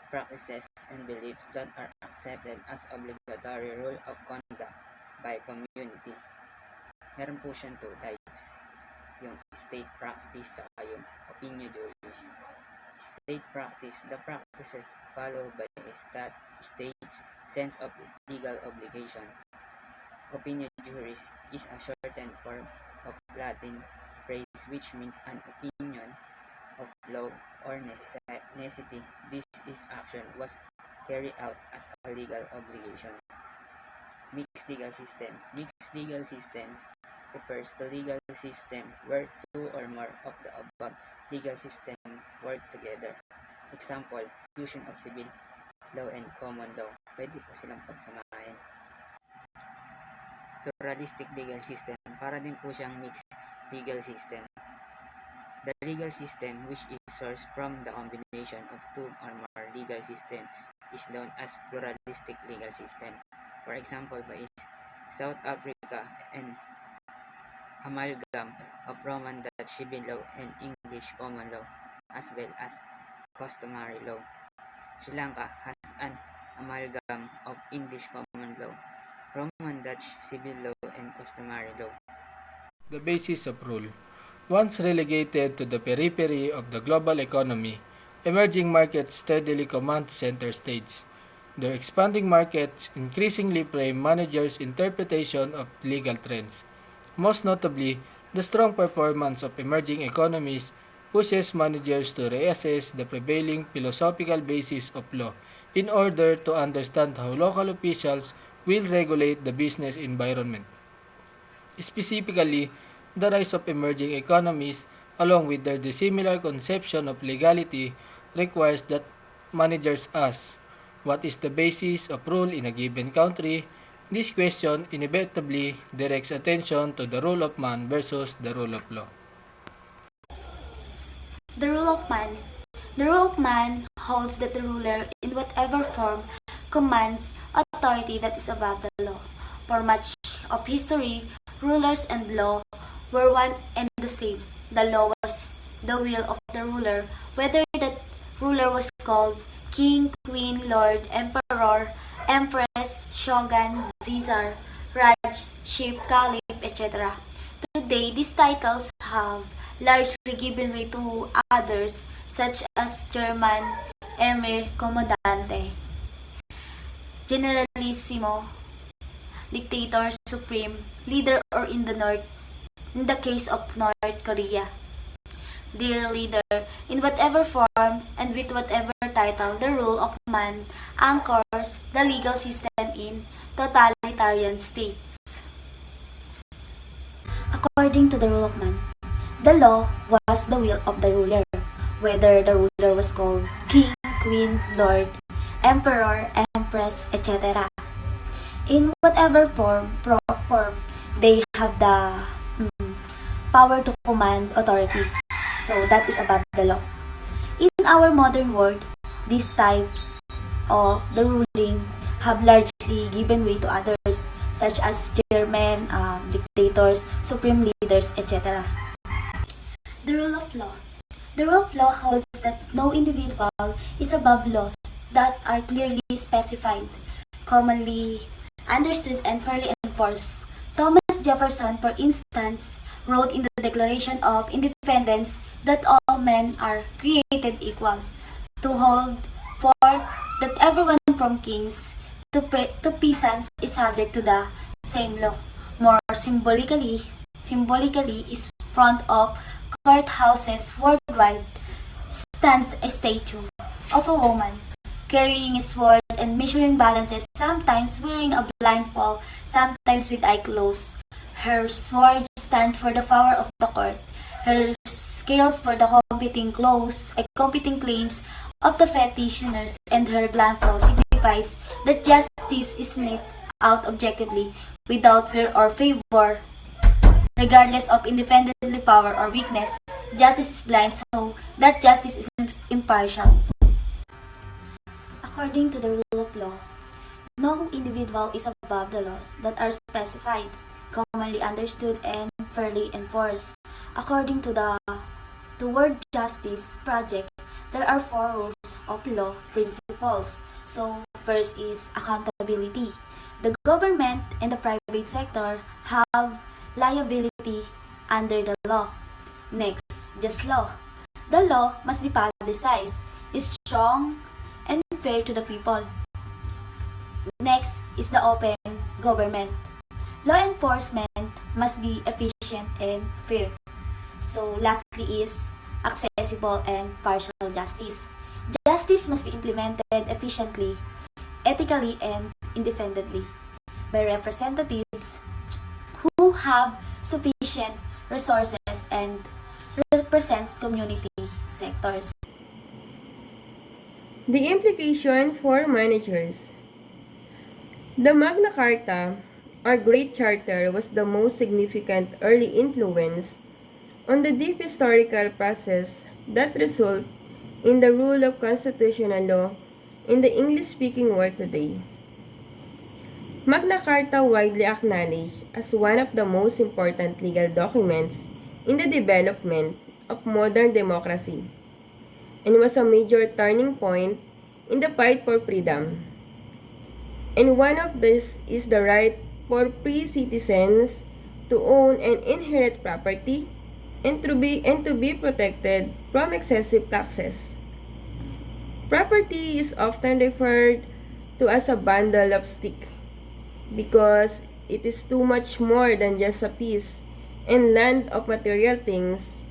practices, and beliefs that are accepted as obligatory rule of conduct by community. Meron po siyang 2 types. Yung state practice saka yung opinion juries. State practice, the practices followed by a state's sense of legal obligation. Opinion juris is a shortened form of Latin phrase which means an opinion of law or necessity. This action was carried out as a legal obligation. Mixed legal system. Mixed legal systems refers to legal system where two or more of the above legal system work together. Example, fusion of civil law and common law. Pwede po silang pagsamahin. Pluralistic legal system. Para din po siyang mixed legal system. The legal system which is sourced from the combination of two or more legal system is known as pluralistic legal system. For example, is South Africa and amalgam of Roman Dutch civil law and English common law, as well as customary law. Sri Lanka has an amalgam of English common law, Roman Dutch civil law, and customary law. The basis of rule. Once relegated to the periphery of the global economy, emerging markets steadily command center stage. Their expanding markets increasingly frame managers' interpretation of legal trends. Most notably, the strong performance of emerging economies pushes managers to reassess the prevailing philosophical basis of law in order to understand how local officials will regulate the business environment. Specifically, the rise of emerging economies, along with their dissimilar conception of legality, requires that managers ask, what is the basis of rule in a given country? This question inevitably directs attention to the rule of man versus the rule of law. The rule of man. The rule of man holds that the ruler, in whatever form, commands authority that is above the law. For much of history, rulers and law were one and the same. The law was the will of the ruler, whether that ruler was called king, queen, lord, emperor, empress, shogun, Caesar, Raj, chief, caliph, etc. Today, these titles have largely given way to others such as German, Emir, Comandante, Generalissimo, Dictator, Supreme, Leader, or in the case of North Korea, Dear Leader. In whatever form and with whatever title, the rule of man anchors the legal system in totalitarian states. According to the rule of man, the law was the will of the ruler, whether the ruler was called king, queen, lord, emperor, empress, etc. In whatever form, they have the power to command authority. So that is above the law. In our modern world, these types of the ruling have largely given way to others, such as chairmen, dictators, supreme leaders, etc. The rule of law. The rule of law holds that no individual is above laws that are clearly specified, commonly understood, and fairly enforced. Thomas Jefferson, for instance, wrote in the Declaration of Independence that all men are created equal, to hold for that everyone from kings to peasants is subject to the same law. More symbolically is front of courthouses worldwide stands a statue of a woman carrying a sword and measuring balances, sometimes wearing a blindfold, sometimes with eye closed. Her sword stands for the power of the court. Her scales for the competing claims of the petitioners, and her blindfold signifies that justice is made out objectively, without fear or favor, regardless of independently power or weakness. Justice is blind, so that justice is impartial. According to the rule of law, no individual is above the laws that are specified, commonly understood, and fairly enforced. According to the World Justice Project, there are 4 rules of law principles. So, first is accountability. The government and the private sector have liability under the law. Next, just law. The law must be publicized, is strong, and fair to the people. Next is the open government. Law enforcement must be efficient and fair. So lastly is accessible and partial justice. Justice must be implemented efficiently, ethically, and independently by representatives who have sufficient resources and represent community sectors. The implication for managers. The Magna Carta, or Great Charter, was the most significant early influence on the deep historical process that resulted in the rule of constitutional law in the English-speaking world today. Magna Carta, widely acknowledged as one of the most important legal documents in the development of modern democracy, and was a major turning point in the fight for freedom. And one of these is the right for free citizens to own and inherit property and to be protected from excessive taxes. Property is often referred to as a bundle of sticks because it is too much more than just a piece and land of material things,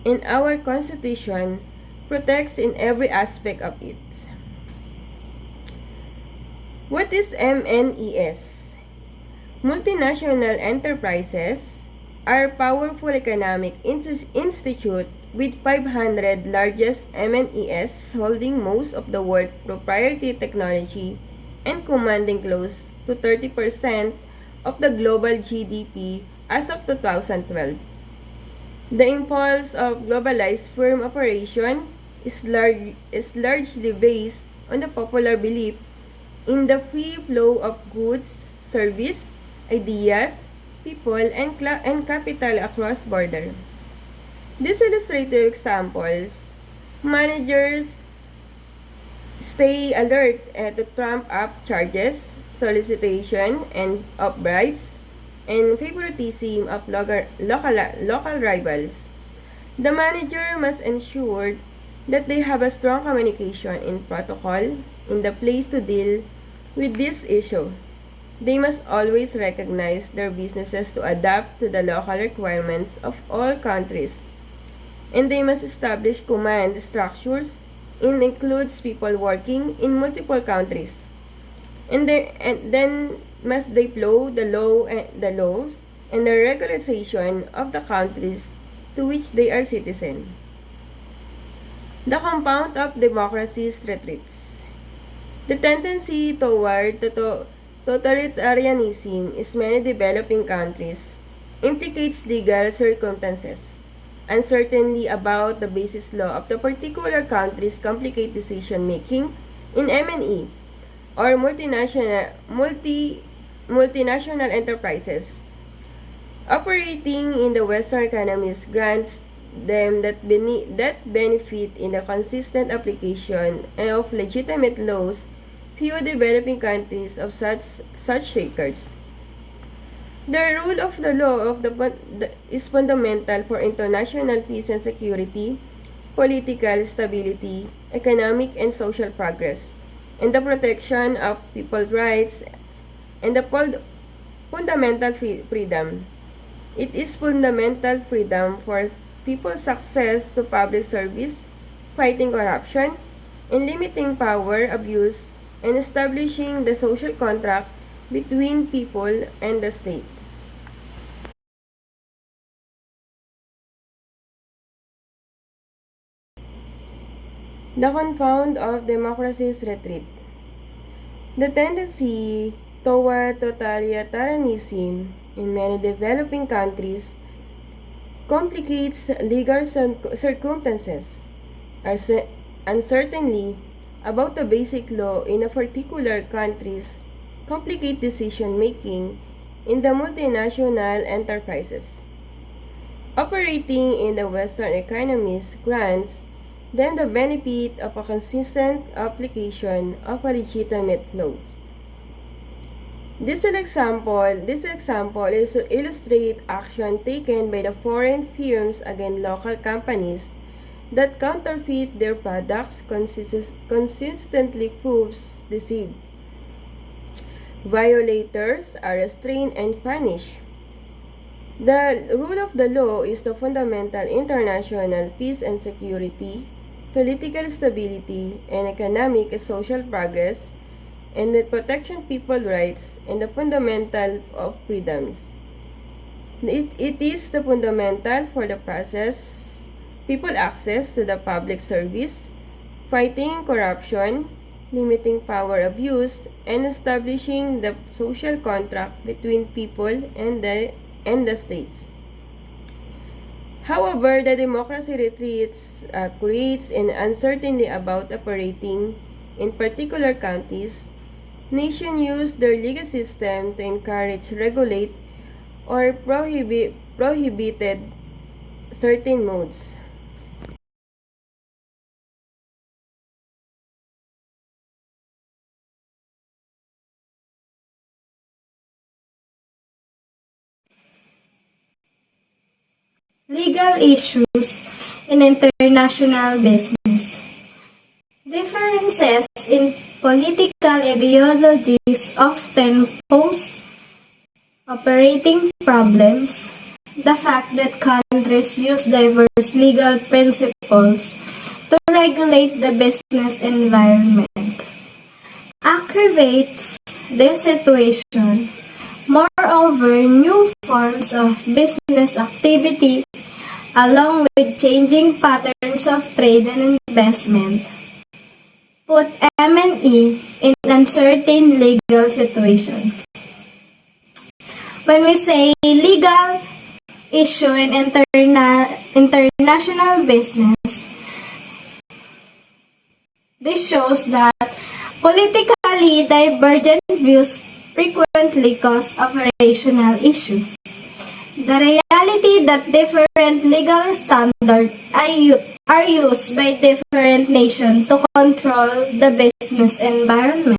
and our Constitution protects in every aspect of it. What is MNES? Multinational enterprises are powerful economic institute with 500 largest MNES holding most of the world proprietary technology and commanding close to 30% of the global GDP as of 2012. The impulse of globalized firm operation is largely based on the popular belief in the free flow of goods, service, ideas, people, and capital across border. These illustrative examples, managers stay alert to trump up charges, solicitation and of bribes, and favoritism of local rivals. The manager must ensure that they have a strong communication in protocol in the place to deal with this issue. They must always recognize their businesses to adapt to the local requirements of all countries. And they must establish command structures and includes people working in multiple countries. And then must they follow the laws and the regulation of the countries to which they are citizens. The compound of democracy's retreats. The tendency toward totalitarianism in many developing countries implicates legal circumstances. Uncertainty about the basis law of the particular countries complicate decision-making in M&E or multinational enterprises. Operating in the Western economies grants them that benefit in the consistent application of legitimate laws. Few developing countries of such safeguards. The rule of the law is fundamental for international peace and security, political stability, economic and social progress, and the protection of people's rights and the fundamental freedom. It is fundamental freedom for people's access to public service, fighting corruption, and limiting power abuse, and establishing the social contract between people and the state. The confound of democracy's retreat. The tendency toward totalitarianism in many developing countries complicates legal circumstances. Uncertainty about the basic law in a particular countries complicate decision-making in the multinational enterprises. Operating in the Western economies grants them the benefit of a consistent application of a legitimate law. This example is to illustrate action taken by the foreign firms against local companies that counterfeit their products consistently proves deceive. Violators are restrained and punished. The rule of the law is the fundamental international peace and security, political stability, and economic and social progress, and the protection of people's rights and the fundamental of freedoms. It is the fundamental for the process, people access to the public service, fighting corruption, limiting power abuse, and establishing the social contract between people and the states. However, the democracy creates an uncertainty about operating in particular countries. Nations use their legal system to encourage, regulate, or prohibited certain modes. Legal issues in international business. Differences in political ideologies often pose operating problems. The fact that countries use diverse legal principles to regulate the business environment aggravates this situation. Moreover, new forms of business activity, along with changing patterns of trade and investment, put MNE in uncertain legal situation. When we say legal issue in international business, this shows that politically divergent views frequently cause operational issue. The reality that different legal standards are used by different nations to control the business environment.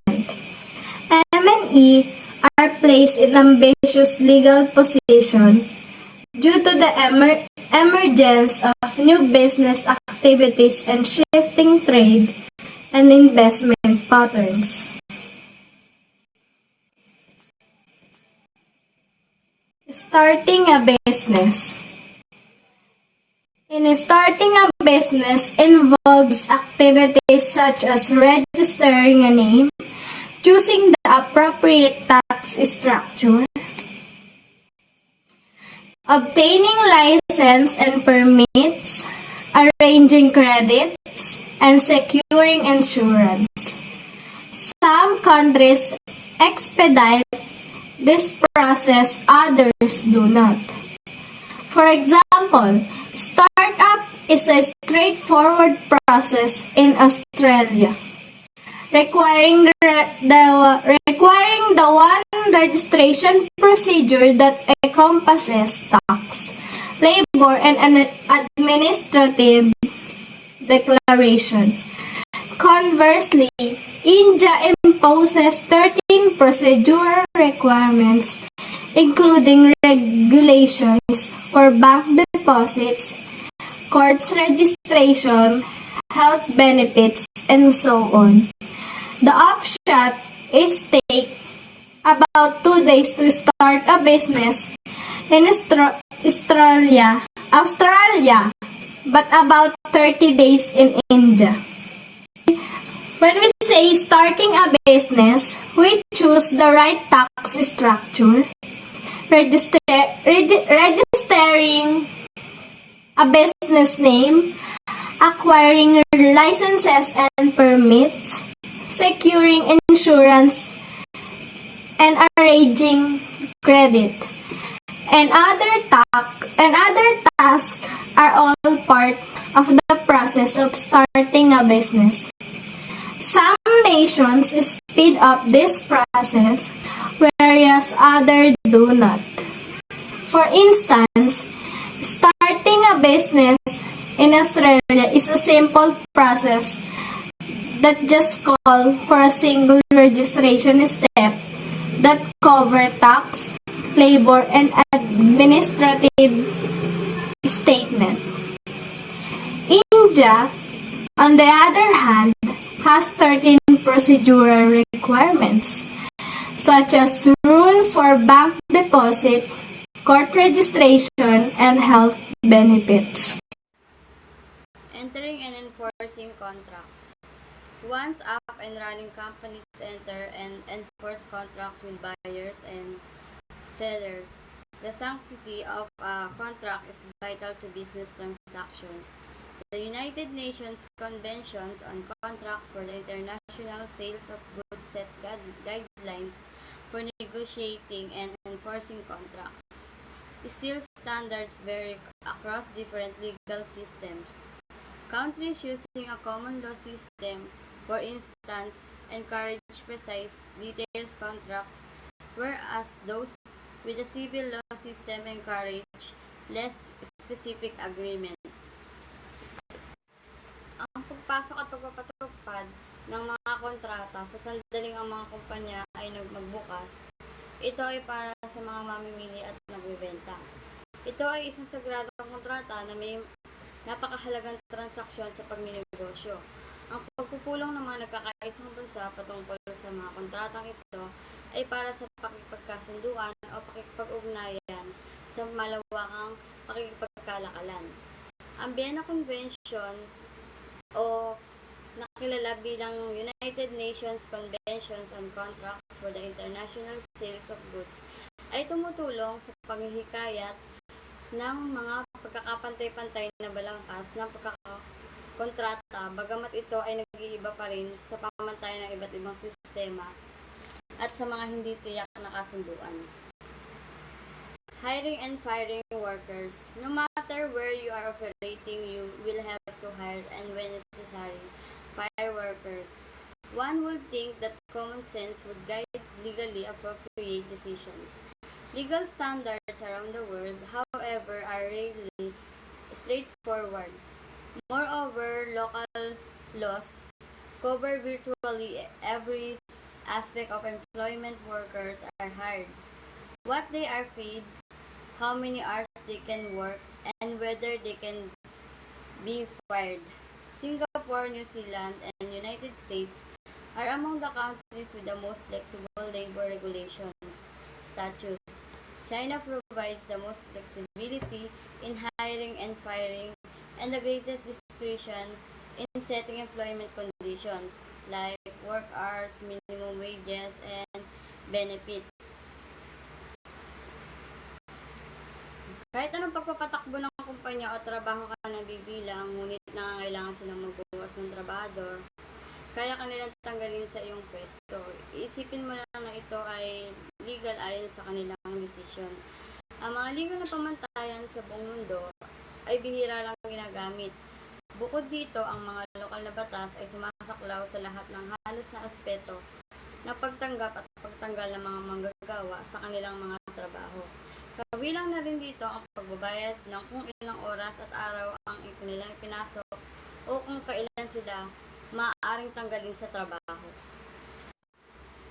MNE are placed in ambitious legal position due to the emergence of new business activities and shifting trade and investment patterns. Starting a business. Starting a business involves activities such as registering a name, choosing the appropriate tax structure, obtaining license and permits, arranging credits, and securing insurance. Some countries expedite this process, others do not. For example, startup is a straightforward process in Australia, requiring the one registration procedure that encompasses tax, labor, and an administrative declaration. Conversely, India imposes 13 procedural requirements, including regulations for bank deposits, courts registration, health benefits, and so on. The upshot is take about 2 days to start a business in Australia, but about 30 days in India. When we say starting a business, we choose the right tax structure, registering a business name, acquiring licenses and permits, securing insurance, and arranging credit. And other tasks are all part of the process of starting a business. Some nations speed up this process, whereas others do not. For instance, starting a business in Australia is a simple process that just calls for a single registration step that cover tax, labor, and administrative statement. India, on the other hand, has 13 procedural requirements, such as rule for bank deposit, court registration, and health benefits. Entering and enforcing contracts. Once up and running, companies enter and enforce contracts with buyers and sellers. The sanctity of a contract is vital to business transactions. The United Nations Conventions on Contracts for the International Sales of Goods set guidelines for negotiating and enforcing contracts. Still, standards vary across different legal systems. Countries using a common law system, for instance, encourage precise, detailed contracts, whereas those with a civil law system encourage less specific agreements. Ang pagpasok at pagpapatupad ng mga kontrata sa sandaling ang mga kumpanya ay magbukas, ito ay para sa mga mamimili at nagbebenta. Ito ay isang sagradong kontrata na may napakahalagang transaksyon sa pagninegosyo. Ang pagpupulong ng mga nagkakaisang bansa patungkol sa mga kontratang ito ay para sa pakikipagkasunduan o pakikipag-ugnayan sa malawakang pakikipagkalakalan. Ang Vienna Convention o nakilala bilang United Nations Conventions on Contracts for the International Sales of Goods ay tumutulong sa paghihikayat ng mga pagkakapantay-pantay na balangkas ng pagkakakontrata, bagamat ito ay nag-iiba pa rin sa pamantayan ng iba't ibang sistema at sa mga hindi tiyak na kasunduan. Hiring and firing workers. No matter where you are operating, you will have to hire and, when necessary, fire workers. One would think that common sense would guide legally appropriate decisions. Legal standards around the world, however, are rarely straightforward. Moreover, local laws cover virtually every aspect of employment. Workers are hired, what they are paid, how many hours they can work, and whether they can be fired. Singapore, New Zealand, and United States are among the countries with the most flexible labor regulations statutes. China provides the most flexibility in hiring and firing and the greatest discretion in setting employment conditions like work hours, minimum wages, and benefits. Kahit anong pagpapatakbo ng kumpanya o trabaho ka na bibilang, ngunit nangangailangan silang magbubukas ng trabahador, kaya kanilang tanggalin sa iyong pwesto. Iisipin mo lang na ito ay legal ayon sa kanilang desisyon. Ang mga legal na pamantayan sa buong mundo ay bihira lang ginagamit. Bukod dito, ang mga lokal na batas ay sumasaklaw sa lahat ng halos na aspeto ng pagtanggap at pagtanggal ng mga manggagawa sa kanilang mga trabaho. Kabilang na rin dito ang pagbabayad ng kung ilang oras at araw ang kanilang pinasok o kung kailan sila maaaring tanggalin sa trabaho.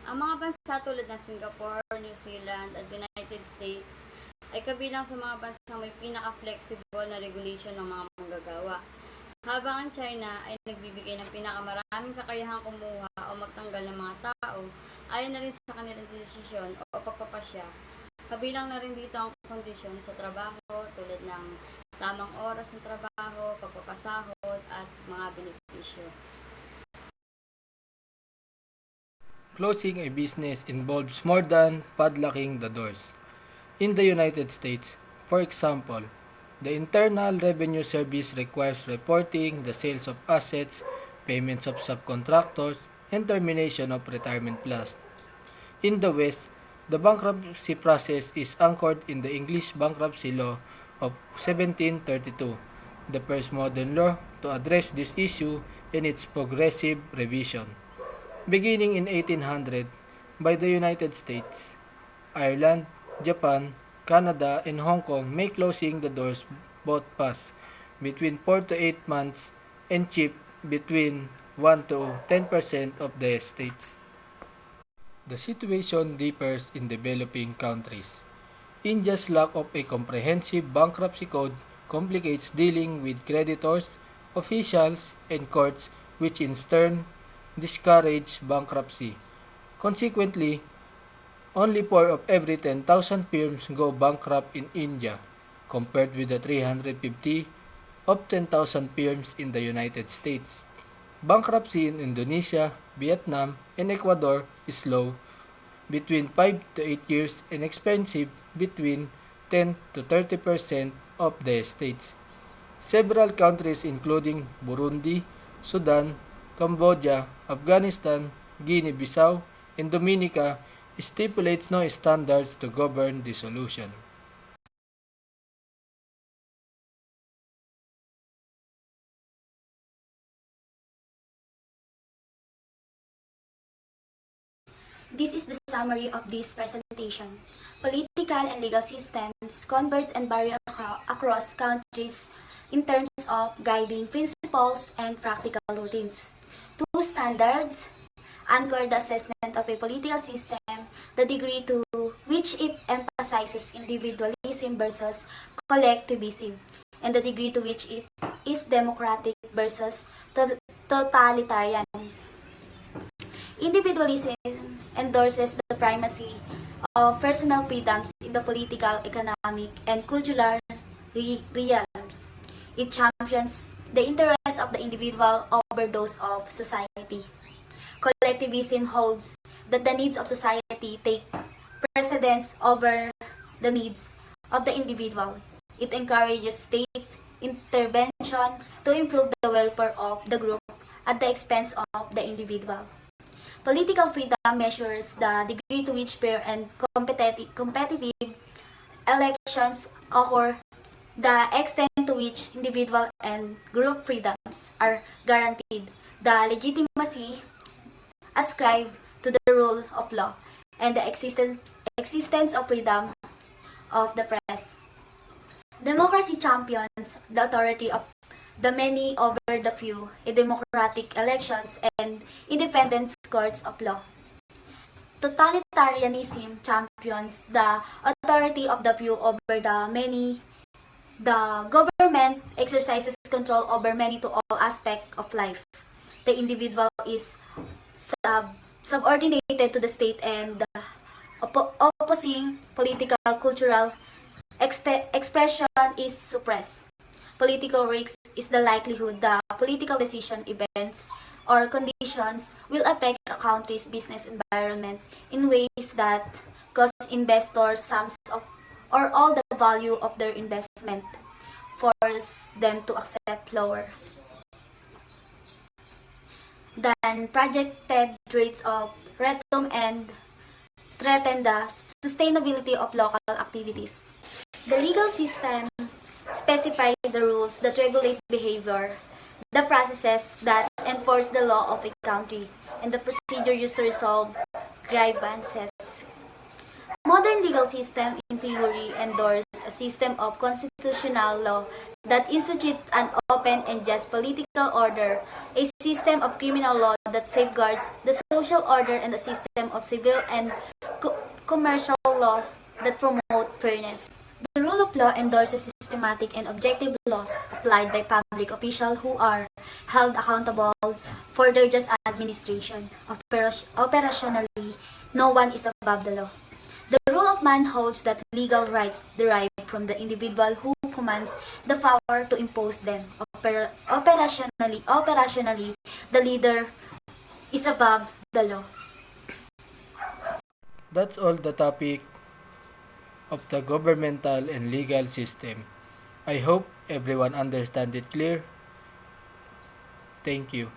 Ang mga bansa tulad ng Singapore, New Zealand at United States ay kabilang sa mga bansang may pinaka-flexible na regulation ng mga manggagawa. Habang ang China ay nagbibigay ng pinakamaraming kakayahang kumuha o magtanggal ng mga tao, ayon na rin sa kanilang desisyon o pagpapasya. Kabilang na rin dito ang kondisyon sa trabaho tulad ng tamang oras ng trabaho, pagpapasahod at mga benepisyo. Closing a business involves more than padlocking the doors. In the United States, for example, the Internal Revenue Service requires reporting the sales of assets, payments of subcontractors, and termination of retirement plans. In the West, the bankruptcy process is anchored in the English bankruptcy law of 1732, the first modern law to address this issue in its progressive revision. Beginning in 1800 by the United States, Ireland, Japan, Canada, and Hong Kong make closing the doors both fast, between 4 to 8 months, and cheap, between 1 to 10% of the estates. The situation differs in developing countries. India's lack of a comprehensive bankruptcy code complicates dealing with creditors, officials, and courts, which in turn discourage bankruptcy. Consequently, only 4 of every 10,000 firms go bankrupt in India, compared with the 350 of 10,000 firms in the United States. Bankruptcy in Indonesia, Vietnam, and Ecuador is low, between 5 to 8 years, and expensive, between 10 to 30% of the estates. Several countries including Burundi, Sudan, Cambodia, Afghanistan, Guinea-Bissau, and Dominica stipulates no standards to govern dissolution. This is the summary of this presentation. Political and legal systems converge and vary across countries in terms of guiding principles and practical routines. Two standards anchor the assessment of a political system: the degree to which it emphasizes individualism versus collectivism, and the degree to which it is democratic versus totalitarian. Individualism endorses the primacy of personal freedoms in the political, economic, and cultural realms. It champions the interests of the individual over those of society. Collectivism holds that the needs of society take precedence over the needs of the individual. It encourages state intervention to improve the welfare of the group at the expense of the individual. Political freedom measures the degree to which fair and competitive elections occur, the extent to which individual and group freedoms are guaranteed, the legitimacy ascribed to the rule of law, and the existence of freedom of the press. Democracy champions the authority of the many over the few in democratic elections and independent courts of law. Totalitarianism champions the authority of the few over the many. The government exercises control over many to all aspects of life. The individual is subordinated to the state, and the opposing political cultural expression is suppressed. Political risk is the likelihood that political decision, events, or conditions will affect a country's business environment in ways that cause investors sums of or all the value of their investment, force them to accept lower than projected rates of return and threaten the sustainability of local activities. The legal system specifies the rules that regulate behavior, the processes that enforce the law of a country, and the procedure used to resolve grievances. Modern legal system in theory endorse a system of constitutional law that institutes an open and just political order, a system of criminal law that safeguards the social order, and a system of civil and commercial laws that promote fairness. The rule of law endorses systematic and objective laws applied by public officials who are held accountable for their just administration. Operationally, no one is above the law. The rule of man holds that legal rights derive from the individual who commands the power to impose them. Operationally, the leader is above the law. That's all the topic of the governmental and legal system. I hope everyone understands it clear. Thank you.